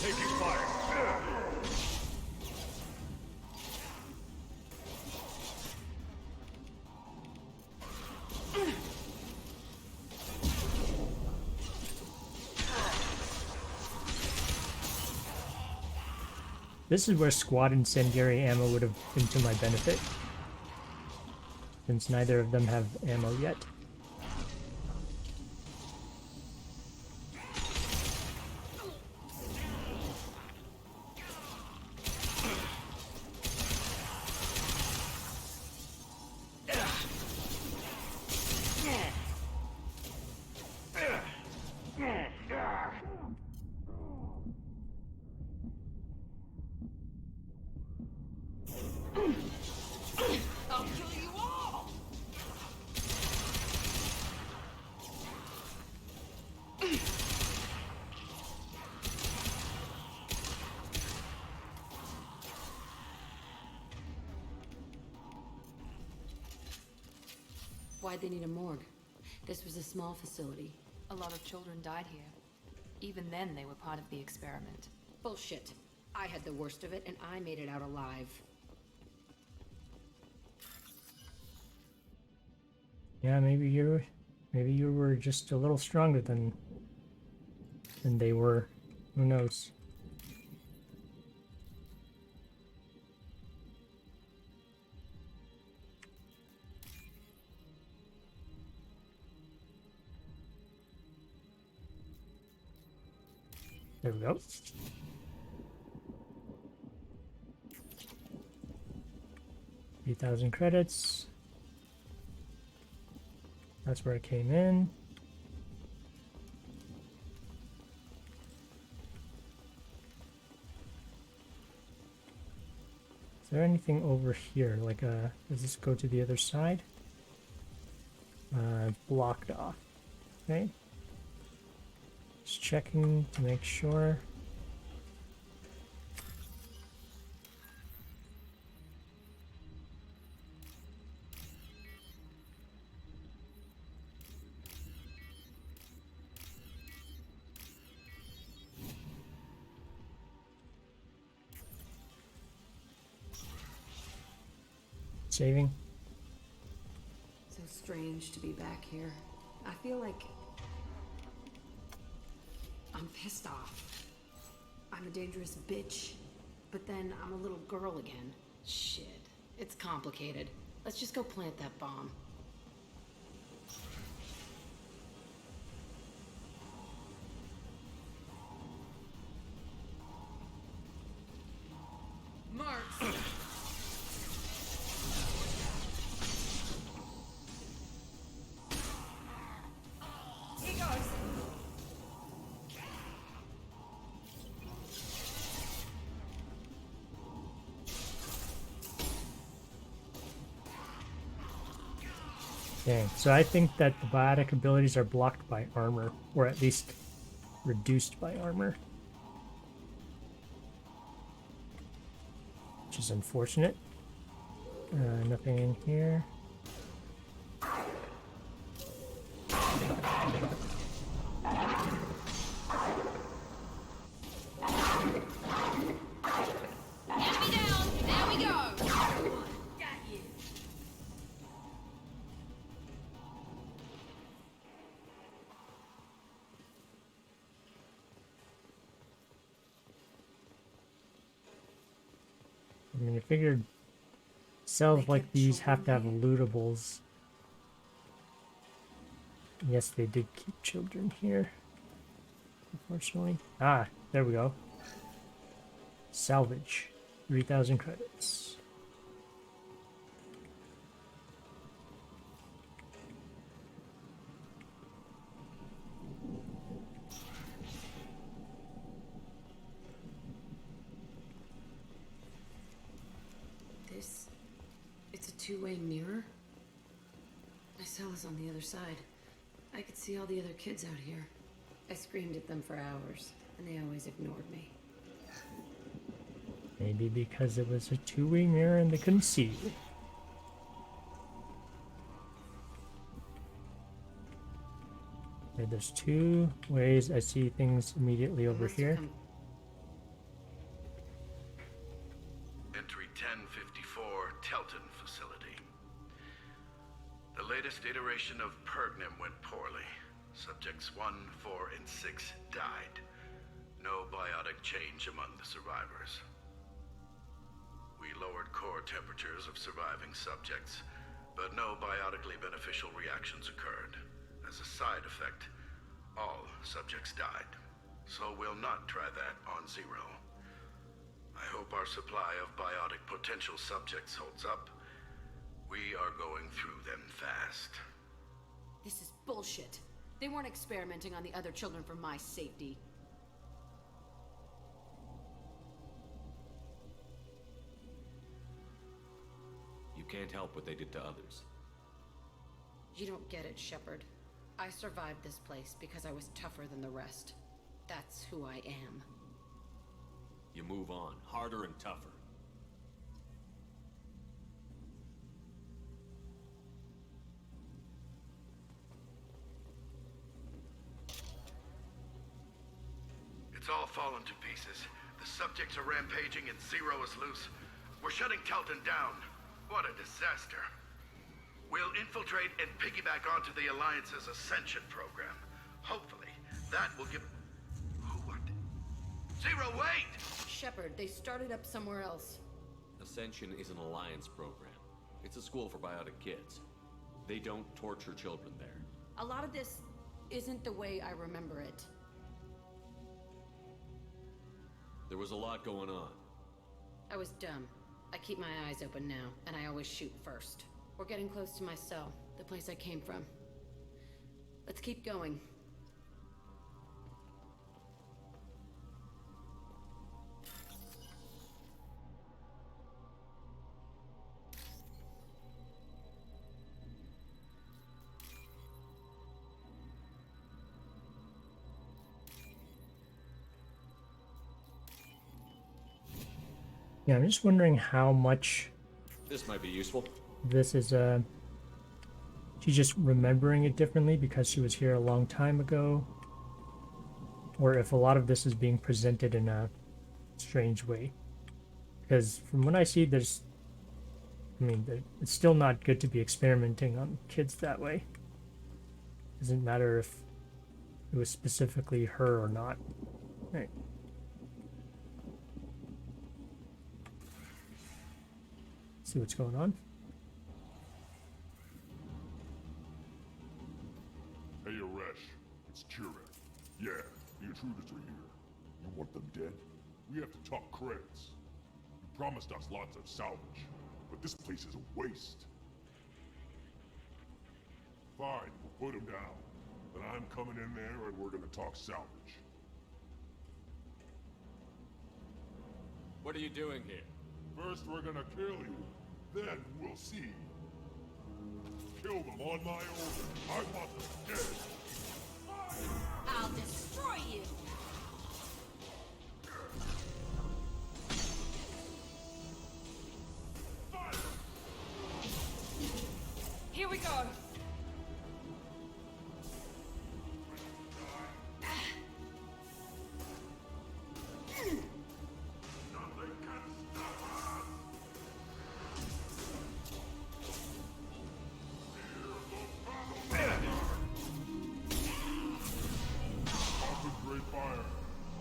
Taking fire. This is where squad incendiary ammo would have been to my benefit, since neither of them have ammo yet. I'll kill you all. Why'd they need a morgue? This was a small facility. A lot of children died here. Even then, they were part of the experiment. Bullshit. I had the worst of it, and I made it out alive. Yeah, maybe you were just a little stronger than they were. Who knows? There we go. $3,000 credits. That's where it came in. Is there anything over here? Like, does this go to the other side? Blocked off. Okay. Just checking to make sure. Saving. So strange to be back here. I feel like I'm pissed off. I'm a dangerous bitch, but then I'm a little girl again. Shit. It's complicated. Let's just go plant that bomb. Marks. Here goes. Dang. So I think that the biotic abilities are blocked by armor, or at least reduced by armor. Which is unfortunate. Nothing in here. Enemy down. There we go. Got you. I mean, I figured cells like these have to have lootables. Yes, they did keep children here. Unfortunately. Ah, there we go. Salvage. 3,000 credits. It's a two-way mirror? My cell is on the other side. I could see all the other kids out here. I screamed at them for hours. and they always ignored me. Maybe because it was a two-way mirror and they couldn't see you. Okay, there's two ways I see things immediately over here. Entry 1054, Telton facility. The latest iteration of Pergnum went poorly. Subjects 1, 4, and 6 died. No biotic change among the survivors. We lowered core temperatures of surviving subjects, but no biotically beneficial reactions occurred. As a side effect, all subjects died. So we'll not try that on Zero. I hope our supply of biotic potential subjects holds up. We are going through them fast. This is bullshit. They weren't experimenting on the other children for my safety. You can't help what they did to others. You don't get it, Shepard. I survived this place because I was tougher than the rest. That's who I am. You move on, harder and tougher. It's all fallen to pieces. The subjects are rampaging and Zero is loose. We're shutting Telton down. What a disaster. We'll infiltrate and piggyback onto the Alliance's Ascension program. Hopefully, that will give... What? Zero, wait! Shepard, they started up somewhere else. Ascension is an Alliance program. It's a school for biotic kids. They don't torture children there. A lot of this isn't the way I remember it. There was a lot going on. I was dumb. I keep my eyes open now, and I always shoot first. We're getting close to my cell, the place I came from. Let's keep going. Yeah, I'm just wondering how much This might be useful. this is she's just remembering it differently because she was here a long time ago, or if a lot of this is being presented in a strange way. Because from what I see, it's still not good to be experimenting on kids that way. Doesn't matter if it was specifically her or not. Right. See what's going on. Hey, Aresh. It's Chirek. Yeah, the intruders are here. You want them dead? We have to talk credits. You promised us lots of salvage, but this place is a waste. Fine, we'll put them down. But I'm coming in there and we're gonna talk salvage. What are you doing here? First, we're gonna kill you. Then we'll see. Kill them on my order. I want them dead. I'll destroy you! Here we go! Concentrate fire.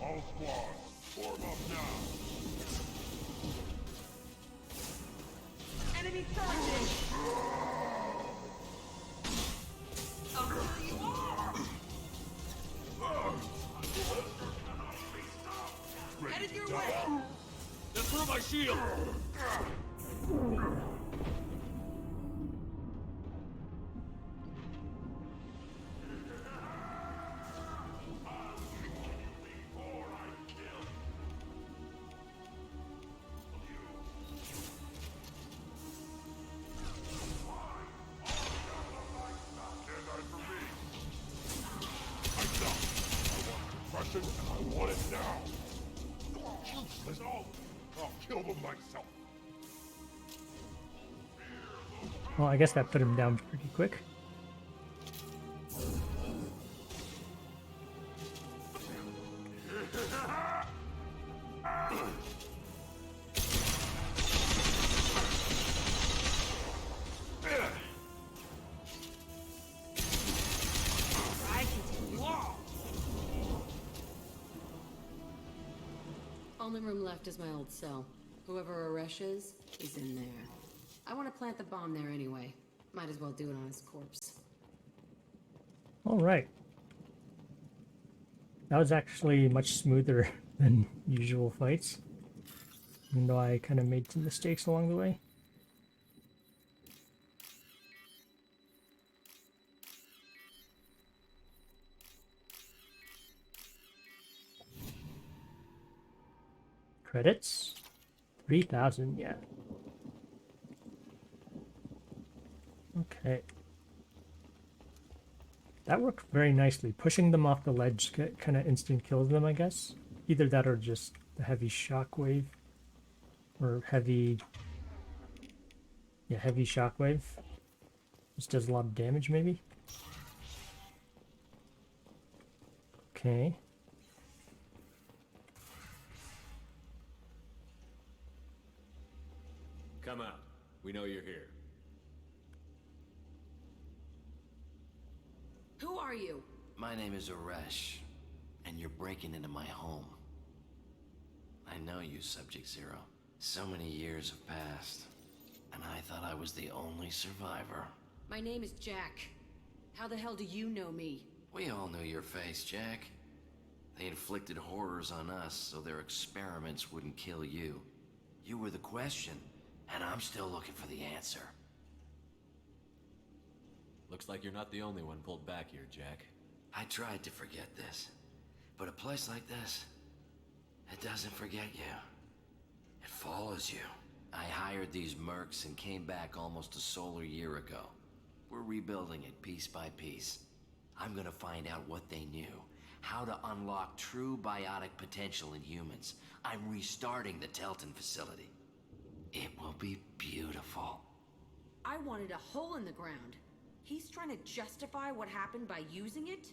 All squads, form up now. Enemy targeted! I'll kill you all! Headed your way! Just through my shield! I want it now. myself. Well, I guess that put him down pretty quick. Only room left is my old cell. Whoever Aresh is, he's in there. I want to plant the bomb there anyway. Might as well do it on his corpse. All right. That was actually much smoother than usual fights, even though I kind of made some mistakes along the way. Credits? 3,000, yeah. Okay. That worked very nicely. Pushing them off the ledge kind of instant kills them, I guess. Either that or just the heavy shockwave. Or heavy... Yeah, heavy shockwave. Just does a lot of damage, maybe? Okay. Come out. We know you're here. Who are you? My name is Aresh, and you're breaking into my home. I know you, Subject Zero. So many years have passed, and I thought I was the only survivor. My name is Jack. How the hell do you know me? We all knew your face, Jack. They inflicted horrors on us so their experiments wouldn't kill you. You were the question, and I'm still looking for the answer. Looks like you're not the only one pulled back here, Jack. I tried to forget this, but a place like this, it doesn't forget you. It follows you. I hired these mercs and came back almost a solar year ago. We're rebuilding it piece by piece. I'm gonna find out what they knew, how to unlock true biotic potential in humans. I'm restarting the Telton facility. It will be beautiful. I wanted a hole in the ground. He's trying to justify what happened by using it?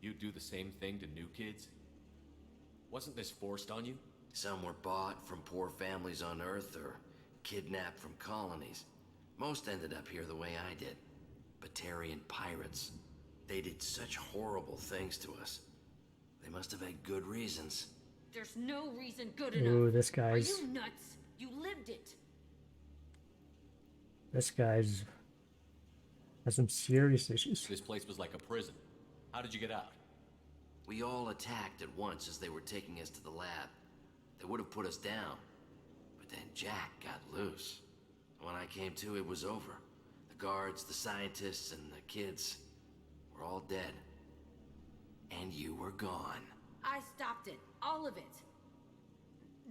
You do the same thing to new kids? Wasn't this forced on you? Some were bought from poor families on Earth or kidnapped from colonies. Most ended up here the way I did. Batarian pirates. They did such horrible things to us. They must have had good reasons. There's no reason good enough. Ooh, this guy's... Are you nuts? You lived it. This guy's... has some serious issues. This place was like a prison. How did you get out? We all attacked at once as they were taking us to the lab. They would have put us down. But then Jack got loose. When I came to, it was over. The guards, the scientists, and the kids were all dead. And you were gone. I stopped it. All of it.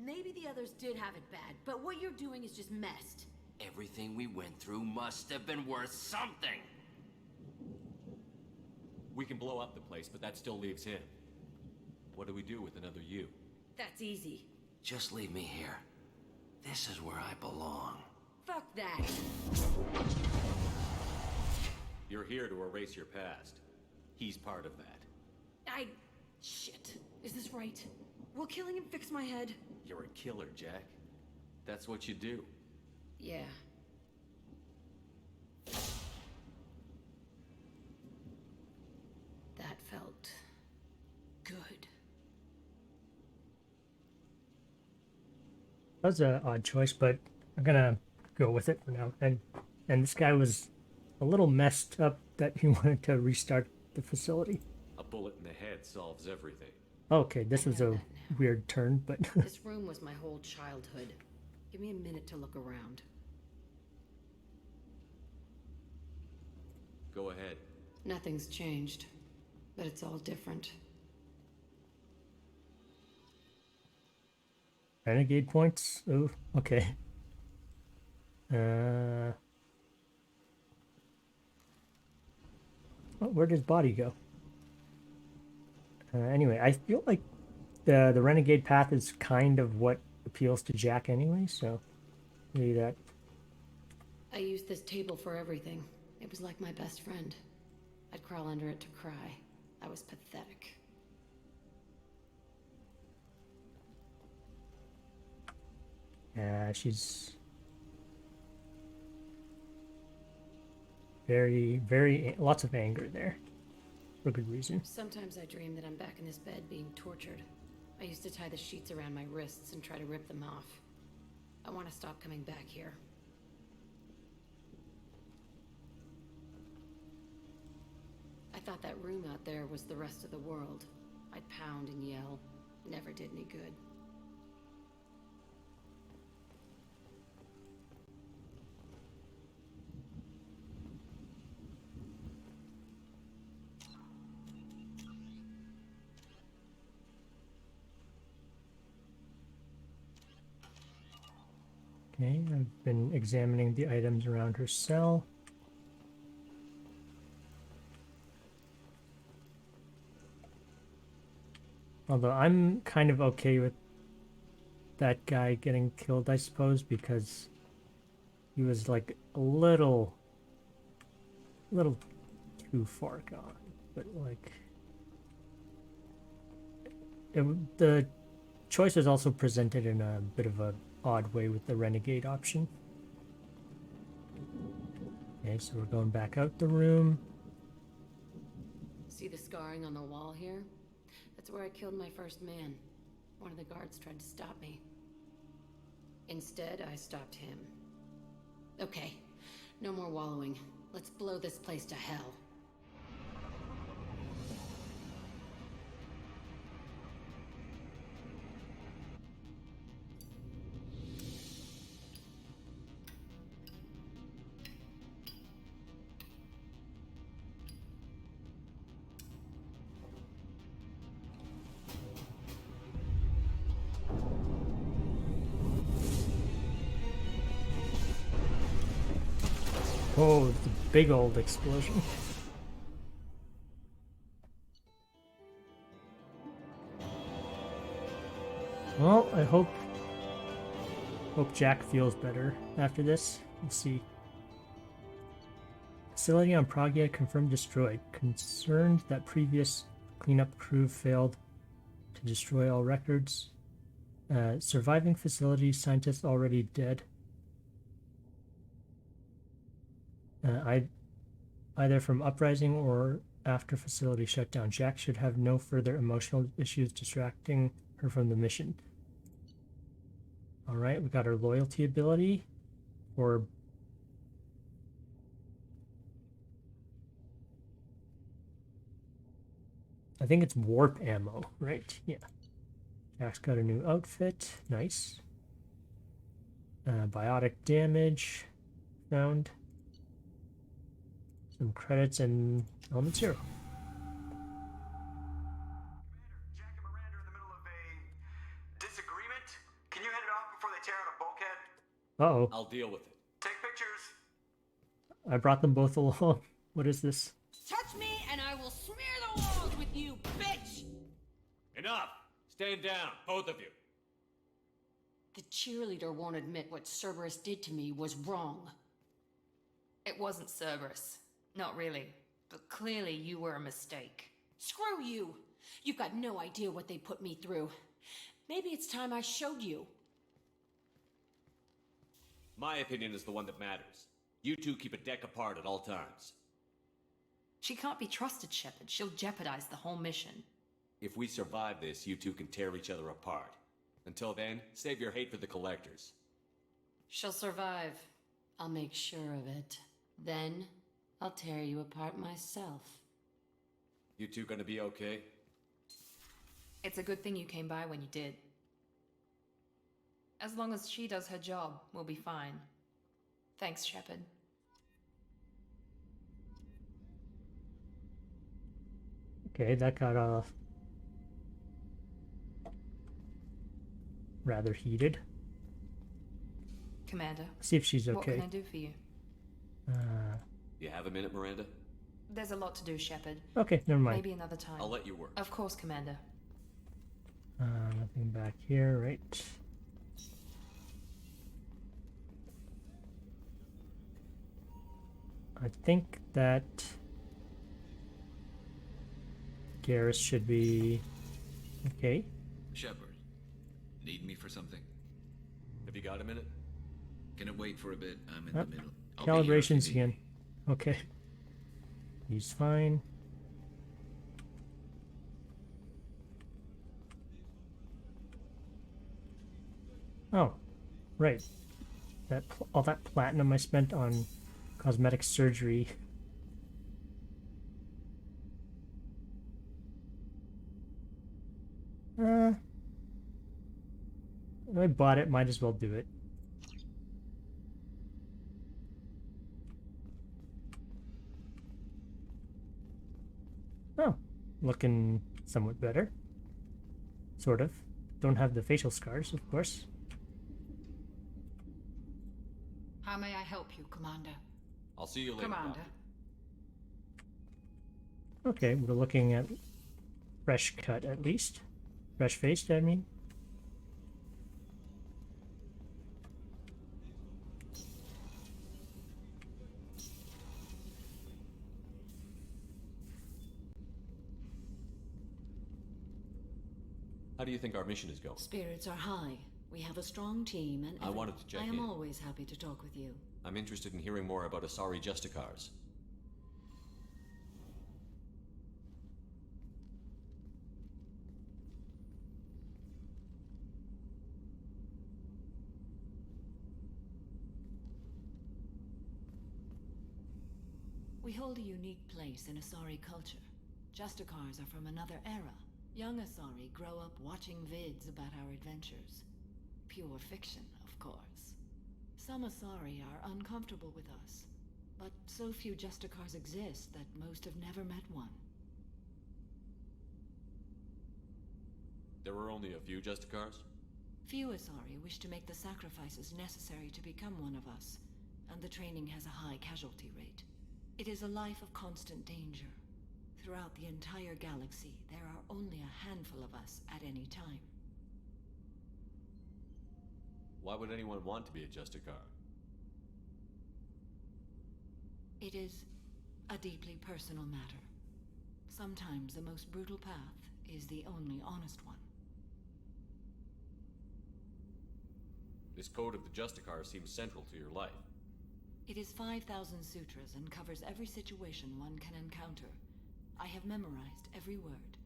Maybe the others did have it bad, but what you're doing is just messed. Everything we went through must have been worth something. We can blow up the place, but that still leaves him. What do we do with another you? That's easy. Just leave me here. This is where I belong. Fuck that. You're here to erase your past. He's part of that. Shit. Is this right? Will killing him fix my head? You're a killer, Jack. That's what you do. Yeah. That felt good. That was an odd choice, but I'm gonna go with it for now. And this guy was a little messed up that he wanted to restart the facility. A bullet in the head solves everything. Okay, this was a weird turn, but... This room was my whole childhood. Give me a minute to look around. Go ahead. Nothing's changed, but it's all different. Renegade points? Oh, okay. Oh, where did his body go? Anyway, I feel like the renegade path is kind of what appeals to Jack anyway, so maybe that. I used this table for everything. It was like my best friend. I'd crawl under it to cry. I was pathetic. Yeah, she's very lots of anger there, for good reason. Sometimes I dream that I'm back in this bed being tortured. I used to tie the sheets around my wrists and try to rip them off. I want to stop coming back here. I thought that room out there was the rest of the world. I'd pound and yell. Never did any good. Okay, I've been examining the items around her cell. Although I'm kind of okay with that guy getting killed, I suppose, because he was like a little too far gone. But like, the choice was also presented in a bit of a odd way with the renegade option. Okay, so we're going back out the room. See the scarring on the wall here? That's where I killed my first man. One of the guards tried to stop me. Instead, I stopped him. Okay, no more wallowing. Let's blow this place to hell. Oh, the big old explosion. Well, I hope Jack feels better after this. Let's see. Facility on Pragia confirmed destroyed. Concerned that previous cleanup crew failed to destroy all records. Surviving facility scientists already dead. Either from uprising or after facility shutdown. Jack should have no further emotional issues distracting her from the mission. Alright, we got our loyalty ability. Or I think it's warp ammo, right? Yeah. Jack's got a new outfit. Nice. Biotic damage found. Some credits and element 0. Jack and Miranda are in the middle of a disagreement. Can you head it off before they tear out a bulkhead? Uh-oh. I'll deal with it. Take pictures. I brought them both along. What is this? Touch me and I will smear the walls with you, bitch! Enough! Stand down, both of you. The cheerleader won't admit what Cerberus did to me was wrong. It wasn't Cerberus. Not really. But clearly you were a mistake. Screw you! You've got no idea what they put me through. Maybe it's time I showed you. My opinion is the one that matters. You two keep a deck apart at all times. She can't be trusted, Shepard. She'll jeopardize the whole mission. If we survive this, you two can tear each other apart. Until then, save your hate for the collectors. She'll survive. I'll make sure of it. Then, I'll tear you apart myself. You two gonna be okay? It's a good thing you came by when you did. As long as she does her job, we'll be fine. Thanks, Shepard. Okay, that got rather heated. Commander. See if she's okay. What can I do for you? You have a minute, Miranda? There's a lot to do, Shepard. Okay, never mind. Maybe another time. I'll let you work. Of course, Commander. Nothing back here, right? I think that Garrus should be okay. Shepard, need me for something? Have you got a minute? Can it wait for a bit? I'm in Yep. the middle. I'll be here if you Calibrations need again. me. Okay. He's fine. Oh, right. All that platinum I spent on cosmetic surgery. I bought it, might as well do it. Oh, looking somewhat better. Sort of. Don't have the facial scars, of course. How may I help you, Commander? I'll see you later, Commander. Okay, we're looking at fresh cut at least. Fresh faced, I mean. How do you think our mission is going? Spirits are high. We have a strong team, and I wanted to check I am in. always happy to talk with you. I'm interested in hearing more about Asari Justicars. We hold a unique place in Asari culture. Justicars are from another era. Young Asari grow up watching vids about our adventures. Pure fiction, of course. Some Asari are uncomfortable with us, but so few Justicars exist that most have never met one. There were only a few Justicars? Few Asari wish to make the sacrifices necessary to become one of us, and the training has a high casualty rate. It is a life of constant danger. Throughout the entire galaxy, there are only a handful of us at any time. Why would anyone want to be a Justicar? It is a deeply personal matter. Sometimes the most brutal path is the only honest one. This code of the Justicar seems central to your life. It is 5,000 sutras and covers every situation one can encounter. I have memorized every word.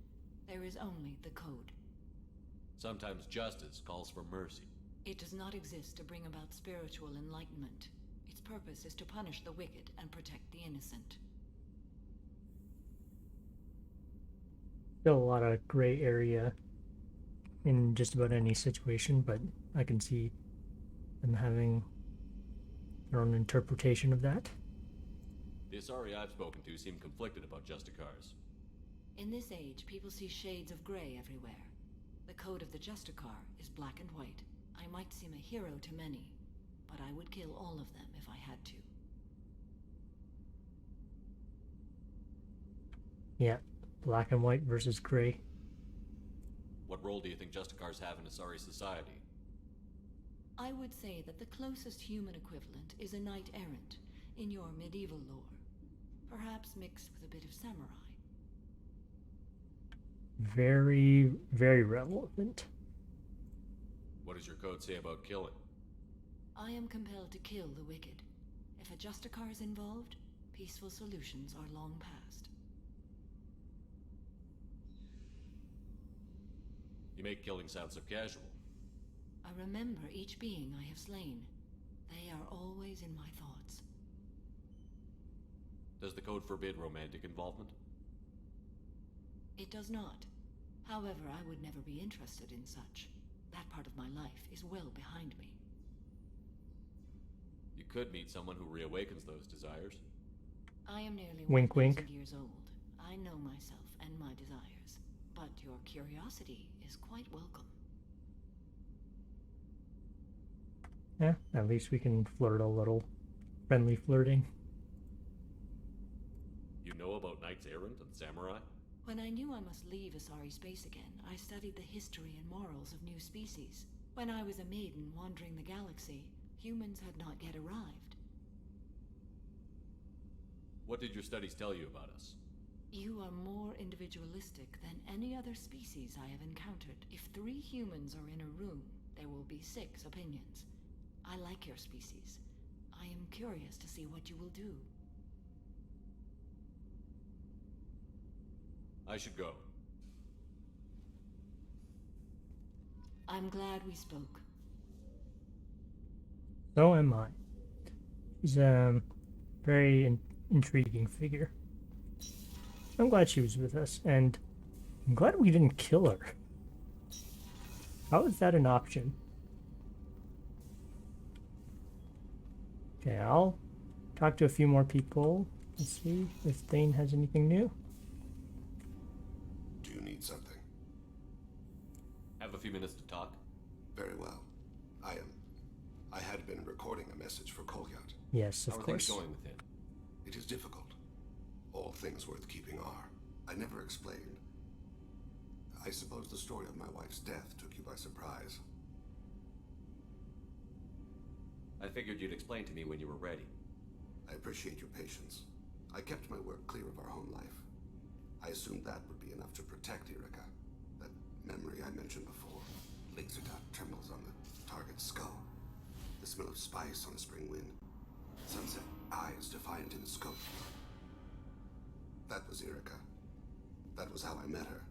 There is only the code. Sometimes justice calls for mercy. It does not exist to bring about spiritual enlightenment. Its purpose is to punish the wicked and protect the innocent. Still a lot of gray area in just about any situation, but I can see them having their own interpretation of that. The Asari I've spoken to seem conflicted about Justicars. In this age, people see shades of gray everywhere. The code of the Justicar is black and white. I might seem a hero to many, but I would kill all of them if I had to. Yeah, black and white versus gray. What role do you think Justicars have in Asari society? I would say that the closest human equivalent is a knight-errant in your medieval lore. Perhaps mixed with a bit of samurai. Very, very relevant. What does your code say about killing? I am compelled to kill the wicked. If a Justicar is involved, peaceful solutions are long past. You make killing sound so casual. I remember each being I have slain. They are always in my thoughts. Does the code forbid romantic involvement? It does not. However, I would never be interested in such. That part of my life is well behind me. You could meet someone who reawakens those desires. I am nearly Wink, 1,000 wink. years old. I know myself and my desires. But your curiosity is quite welcome. Yeah, at least we can flirt a little. Friendly flirting. You know about knights errant and samurai? When I knew I must leave Asari space again, I studied the history and morals of new species. When I was a maiden wandering the galaxy, humans had not yet arrived. What did your studies tell you about us? You are more individualistic than any other species I have encountered. If 3 humans are in a room, there will be 6 opinions. I like your species. I am curious to see what you will do. I should go. I'm glad we spoke. So am I. She's a very intriguing figure. I'm glad she was with us, and I'm glad we didn't kill her. How is that an option? Okay, I'll talk to a few more people and see if Thane has anything new. Do you need something? Have a few minutes to talk? Very well. I had been recording a message for Kolyat. Yes, of How are course. things going with him? It is difficult. All things worth keeping are. I never explained. I suppose the story of my wife's death took you by surprise. I figured you'd explain to me when you were ready. I appreciate your patience. I kept my work clear of our home life. I assumed that would be enough to protect Erica. That memory I mentioned before. Laser dot trembles on the target's skull. The smell of spice on a spring wind. Sunset eyes defiant in the scope. That was Erica. That was how I met her.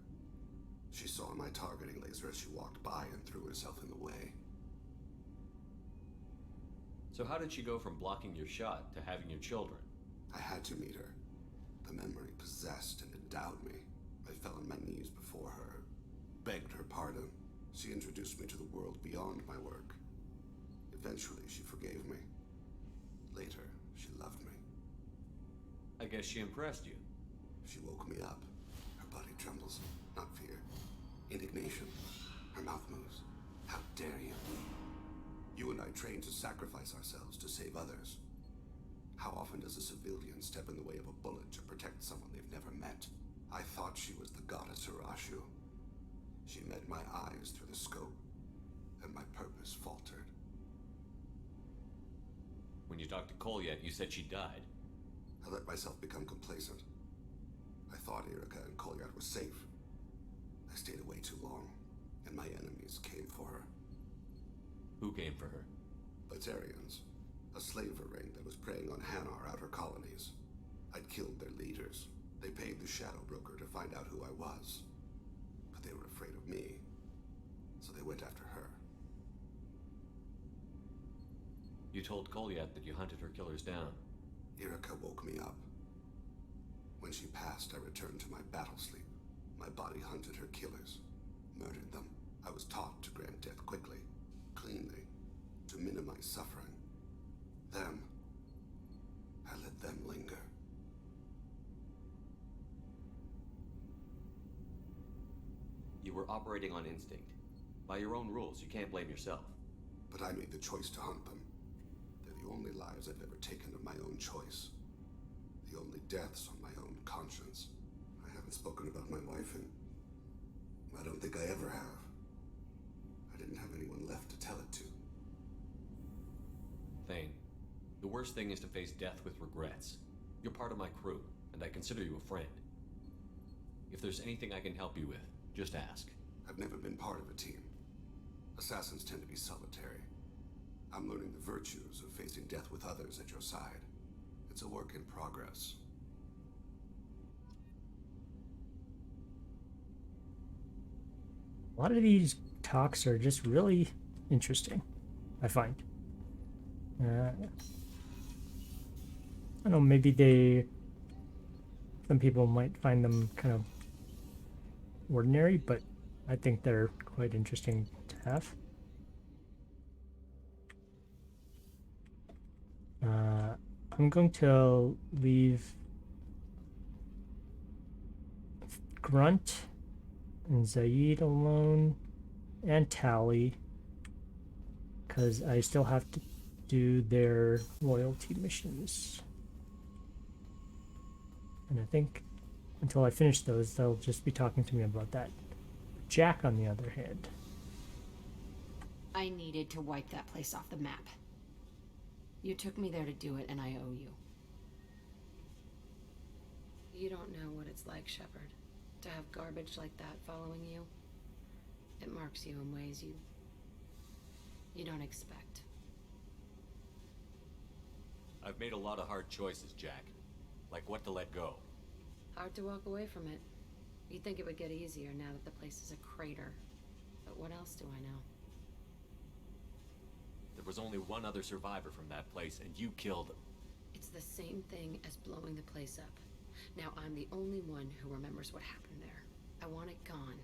She saw my targeting laser as she walked by and threw herself in the way. So how did she go from blocking your shot to having your children? I had to meet her. The memory possessed and endowed me. I fell on my knees before her, begged her pardon. She introduced me to the world beyond my work. Eventually, she forgave me. Later, she loved me. I guess she impressed you. She woke me up. Her body trembles, not fear. Indignation. Her mouth moves. How dare you? You and I trained to sacrifice ourselves to save others. How often does a civilian step in the way of a bullet to protect someone they've never met? I thought she was the goddess Hirashu. She met my eyes through the scope, and my purpose faltered. When you talked to Kolyat, you said she died. I let myself become complacent. I thought Erica and Kolyat were safe. I stayed away too long, and my enemies came for her. Who came for her? Batarians, a slaver ring that was preying on Hanar outer colonies. I'd killed their leaders. They paid the Shadow Broker to find out who I was. But they were afraid of me, so they went after her. You told Kolyat that you hunted her killers down. Erica woke me up. When she passed, I returned to my battle sleep. My body hunted her killers, murdered them. I was taught to grant death quickly, cleanly, to minimize suffering. Them, I let them linger. You were operating on instinct. By your own rules, you can't blame yourself. But I made the choice to hunt them. They're the only lives I've ever taken of my own choice. The only deaths on my own conscience. I haven't spoken about my wife, and I don't think I ever have. I didn't have anyone left to tell it to. Thane, the worst thing is to face death with regrets. You're part of my crew, and I consider you a friend. If there's anything I can help you with, just ask. I've never been part of a team. Assassins tend to be solitary. I'm learning the virtues of facing death with others at your side. It's a work in progress. A lot of these talks are just really interesting, I find. I don't know, maybe some people might find them kind of ordinary, but I think they're quite interesting to have. I'm going to leave Grunt and Zaid alone, and Tally, because I still have to do their loyalty missions. And I think until I finish those, they'll just be talking to me about that. Jack, on the other hand. I needed to wipe that place off the map. You took me there to do it, and I owe you. You don't know what it's like, Shepard, to have garbage like that following you. It marks you in ways you don't expect. I've made a lot of hard choices, Jack. Like what to let go. Hard to walk away from it. You'd think it would get easier now that the place is a crater. But what else do I know? There was only one other survivor from that place, and you killed him. It's the same thing as blowing the place up. Now I'm the only one who remembers what happened there. I want it gone.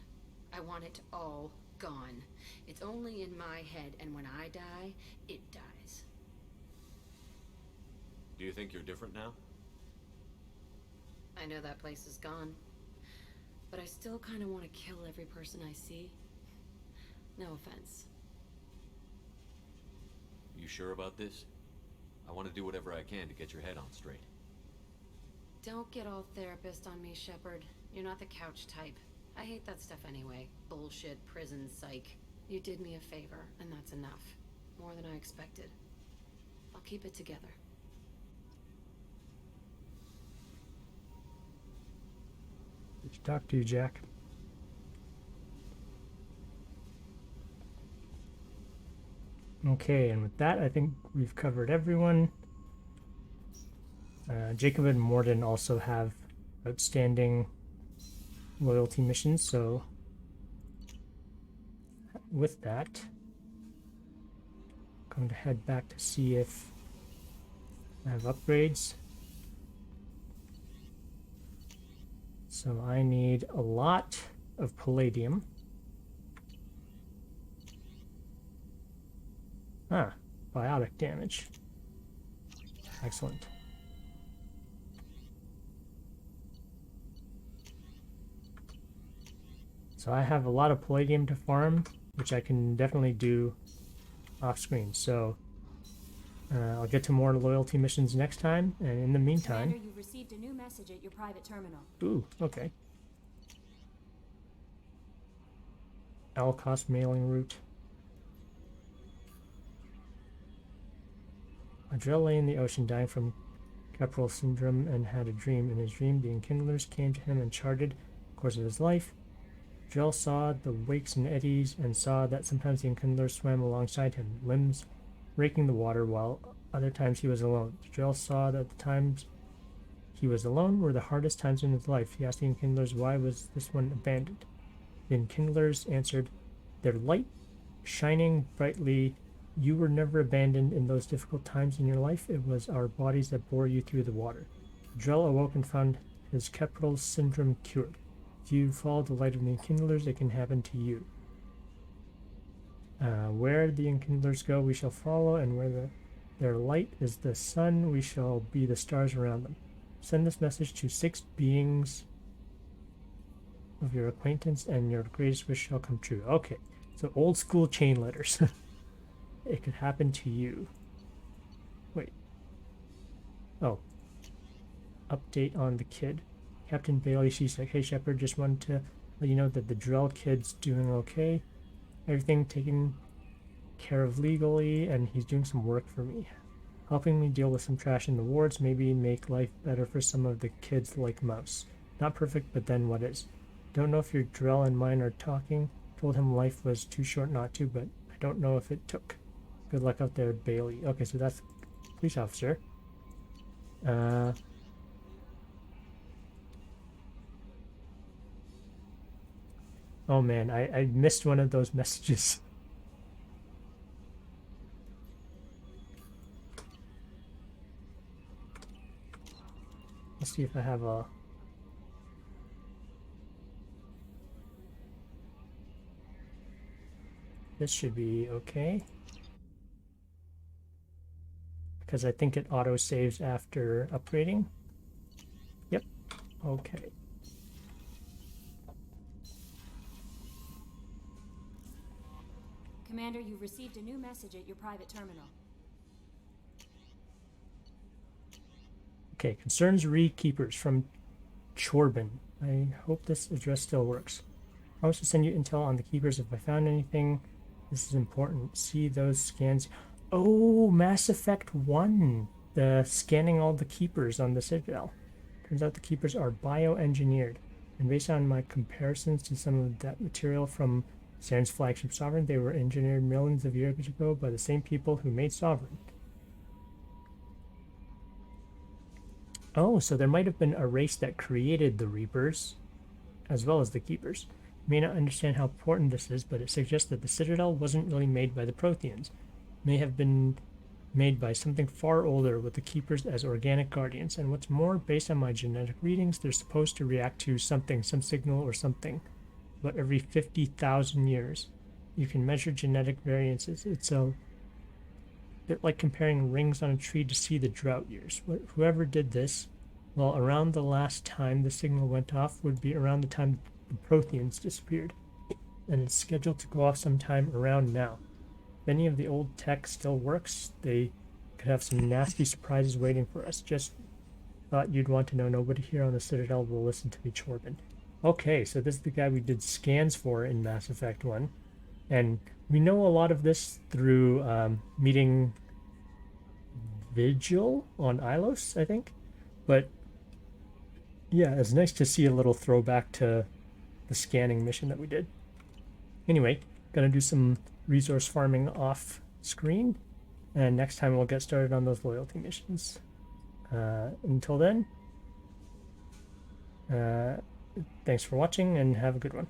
I want it all gone. It's only in my head, and when I die, it dies. Do you think you're different now? I know that place is gone. But I still kind of want to kill every person I see. No offense. You sure about this? I want to do whatever I can to get your head on straight. Don't get all therapist on me, Shepard. You're not the couch type. I hate that stuff anyway. Bullshit, prison, psych. You did me a favor, and that's enough. More than I expected. I'll keep it together. Good to talk to you, Jack. Okay, and with that, I think we've covered everyone. Jacob and Morden also have outstanding loyalty missions, so with that, I'm going to head back to see if I have upgrades. So I need a lot of palladium. Ah, biotic damage. Excellent. So I have a lot of palladium to farm, which I can definitely do off screen. So I'll get to more loyalty missions next time, and in the meantime... Commander, you've received a new message at your private terminal. Ooh, okay. Alcost mailing route. Adrel lay in the ocean dying from Capral syndrome and had a dream. In his dream, the Enkindlers came to him and charted the course of his life. Adrel saw the wakes and eddies and saw that sometimes the Enkindlers swam alongside him, limbs raking the water, while other times he was alone. Adrel saw that the times he was alone were the hardest times in his life. He asked the Enkindlers why was this one abandoned. The Enkindlers answered, "Their light shining brightly. You were never abandoned in those difficult times in your life. It was our bodies that bore you through the water." Drell awoke and found his Capral syndrome cured. If you follow the light of the Enkindlers, it can happen to you. Where the Enkindlers go, we shall follow, and where their light is the sun, we shall be the stars around them. Send this message to 6 beings of your acquaintance, and your greatest wish shall come true. Okay, so old school chain letters. It could happen to you. Wait. Oh. Update on the kid. Captain Bailey, she said, "Hey Shepard, just wanted to let you know that the Drell kid's doing okay. Everything taken care of legally, and he's doing some work for me. Helping me deal with some trash in the wards, maybe make life better for some of the kids like Mouse. Not perfect, but then what is? Don't know if your Drell and mine are talking. Told him life was too short not to, but I don't know if it took. Good luck out there, Bailey." Okay, so that's police officer. Oh man, I missed one of those messages. Let's see if I have a... This should be okay. Because I think it auto-saves after upgrading. Yep, okay. Commander, you've received a new message at your private terminal. Okay, concerns Rekeepers from Chorbin. I hope this address still works. Promise to send you intel on the keepers if I found anything. This is important. See those scans. Oh, Mass Effect 1. The scanning all the keepers on the Citadel. Turns out the keepers are bioengineered. And based on my comparisons to some of that material from CERN's flagship Sovereign, they were engineered millions of years ago by the same people who made Sovereign. Oh, so there might have been a race that created the Reapers, as well as the Keepers. You may not understand how important this is, but it suggests that the Citadel wasn't really made by the Protheans. It may have been made by something far older, with the Keepers as organic guardians. And what's more, based on my genetic readings, they're supposed to react to something, some signal or something, about every 50,000 years. You can measure genetic variances. It's a bit like comparing rings on a tree to see the drought years. Whoever did this, well, around the last time the signal went off would be around the time the Protheans disappeared. And it's scheduled to go off sometime around now. If any of the old tech still works, they could have some nasty surprises waiting for us. Just thought you'd want to know. Nobody here on the Citadel will listen to me, Chorbin. Okay, so this is the guy we did scans for in Mass Effect 1. And we know a lot of this through meeting Vigil on Ilos, I think. But yeah, it's nice to see a little throwback to the scanning mission that we did. Anyway, gonna do some resource farming off screen, and next time we'll get started on those loyalty missions. Until then, thanks for watching and have a good one.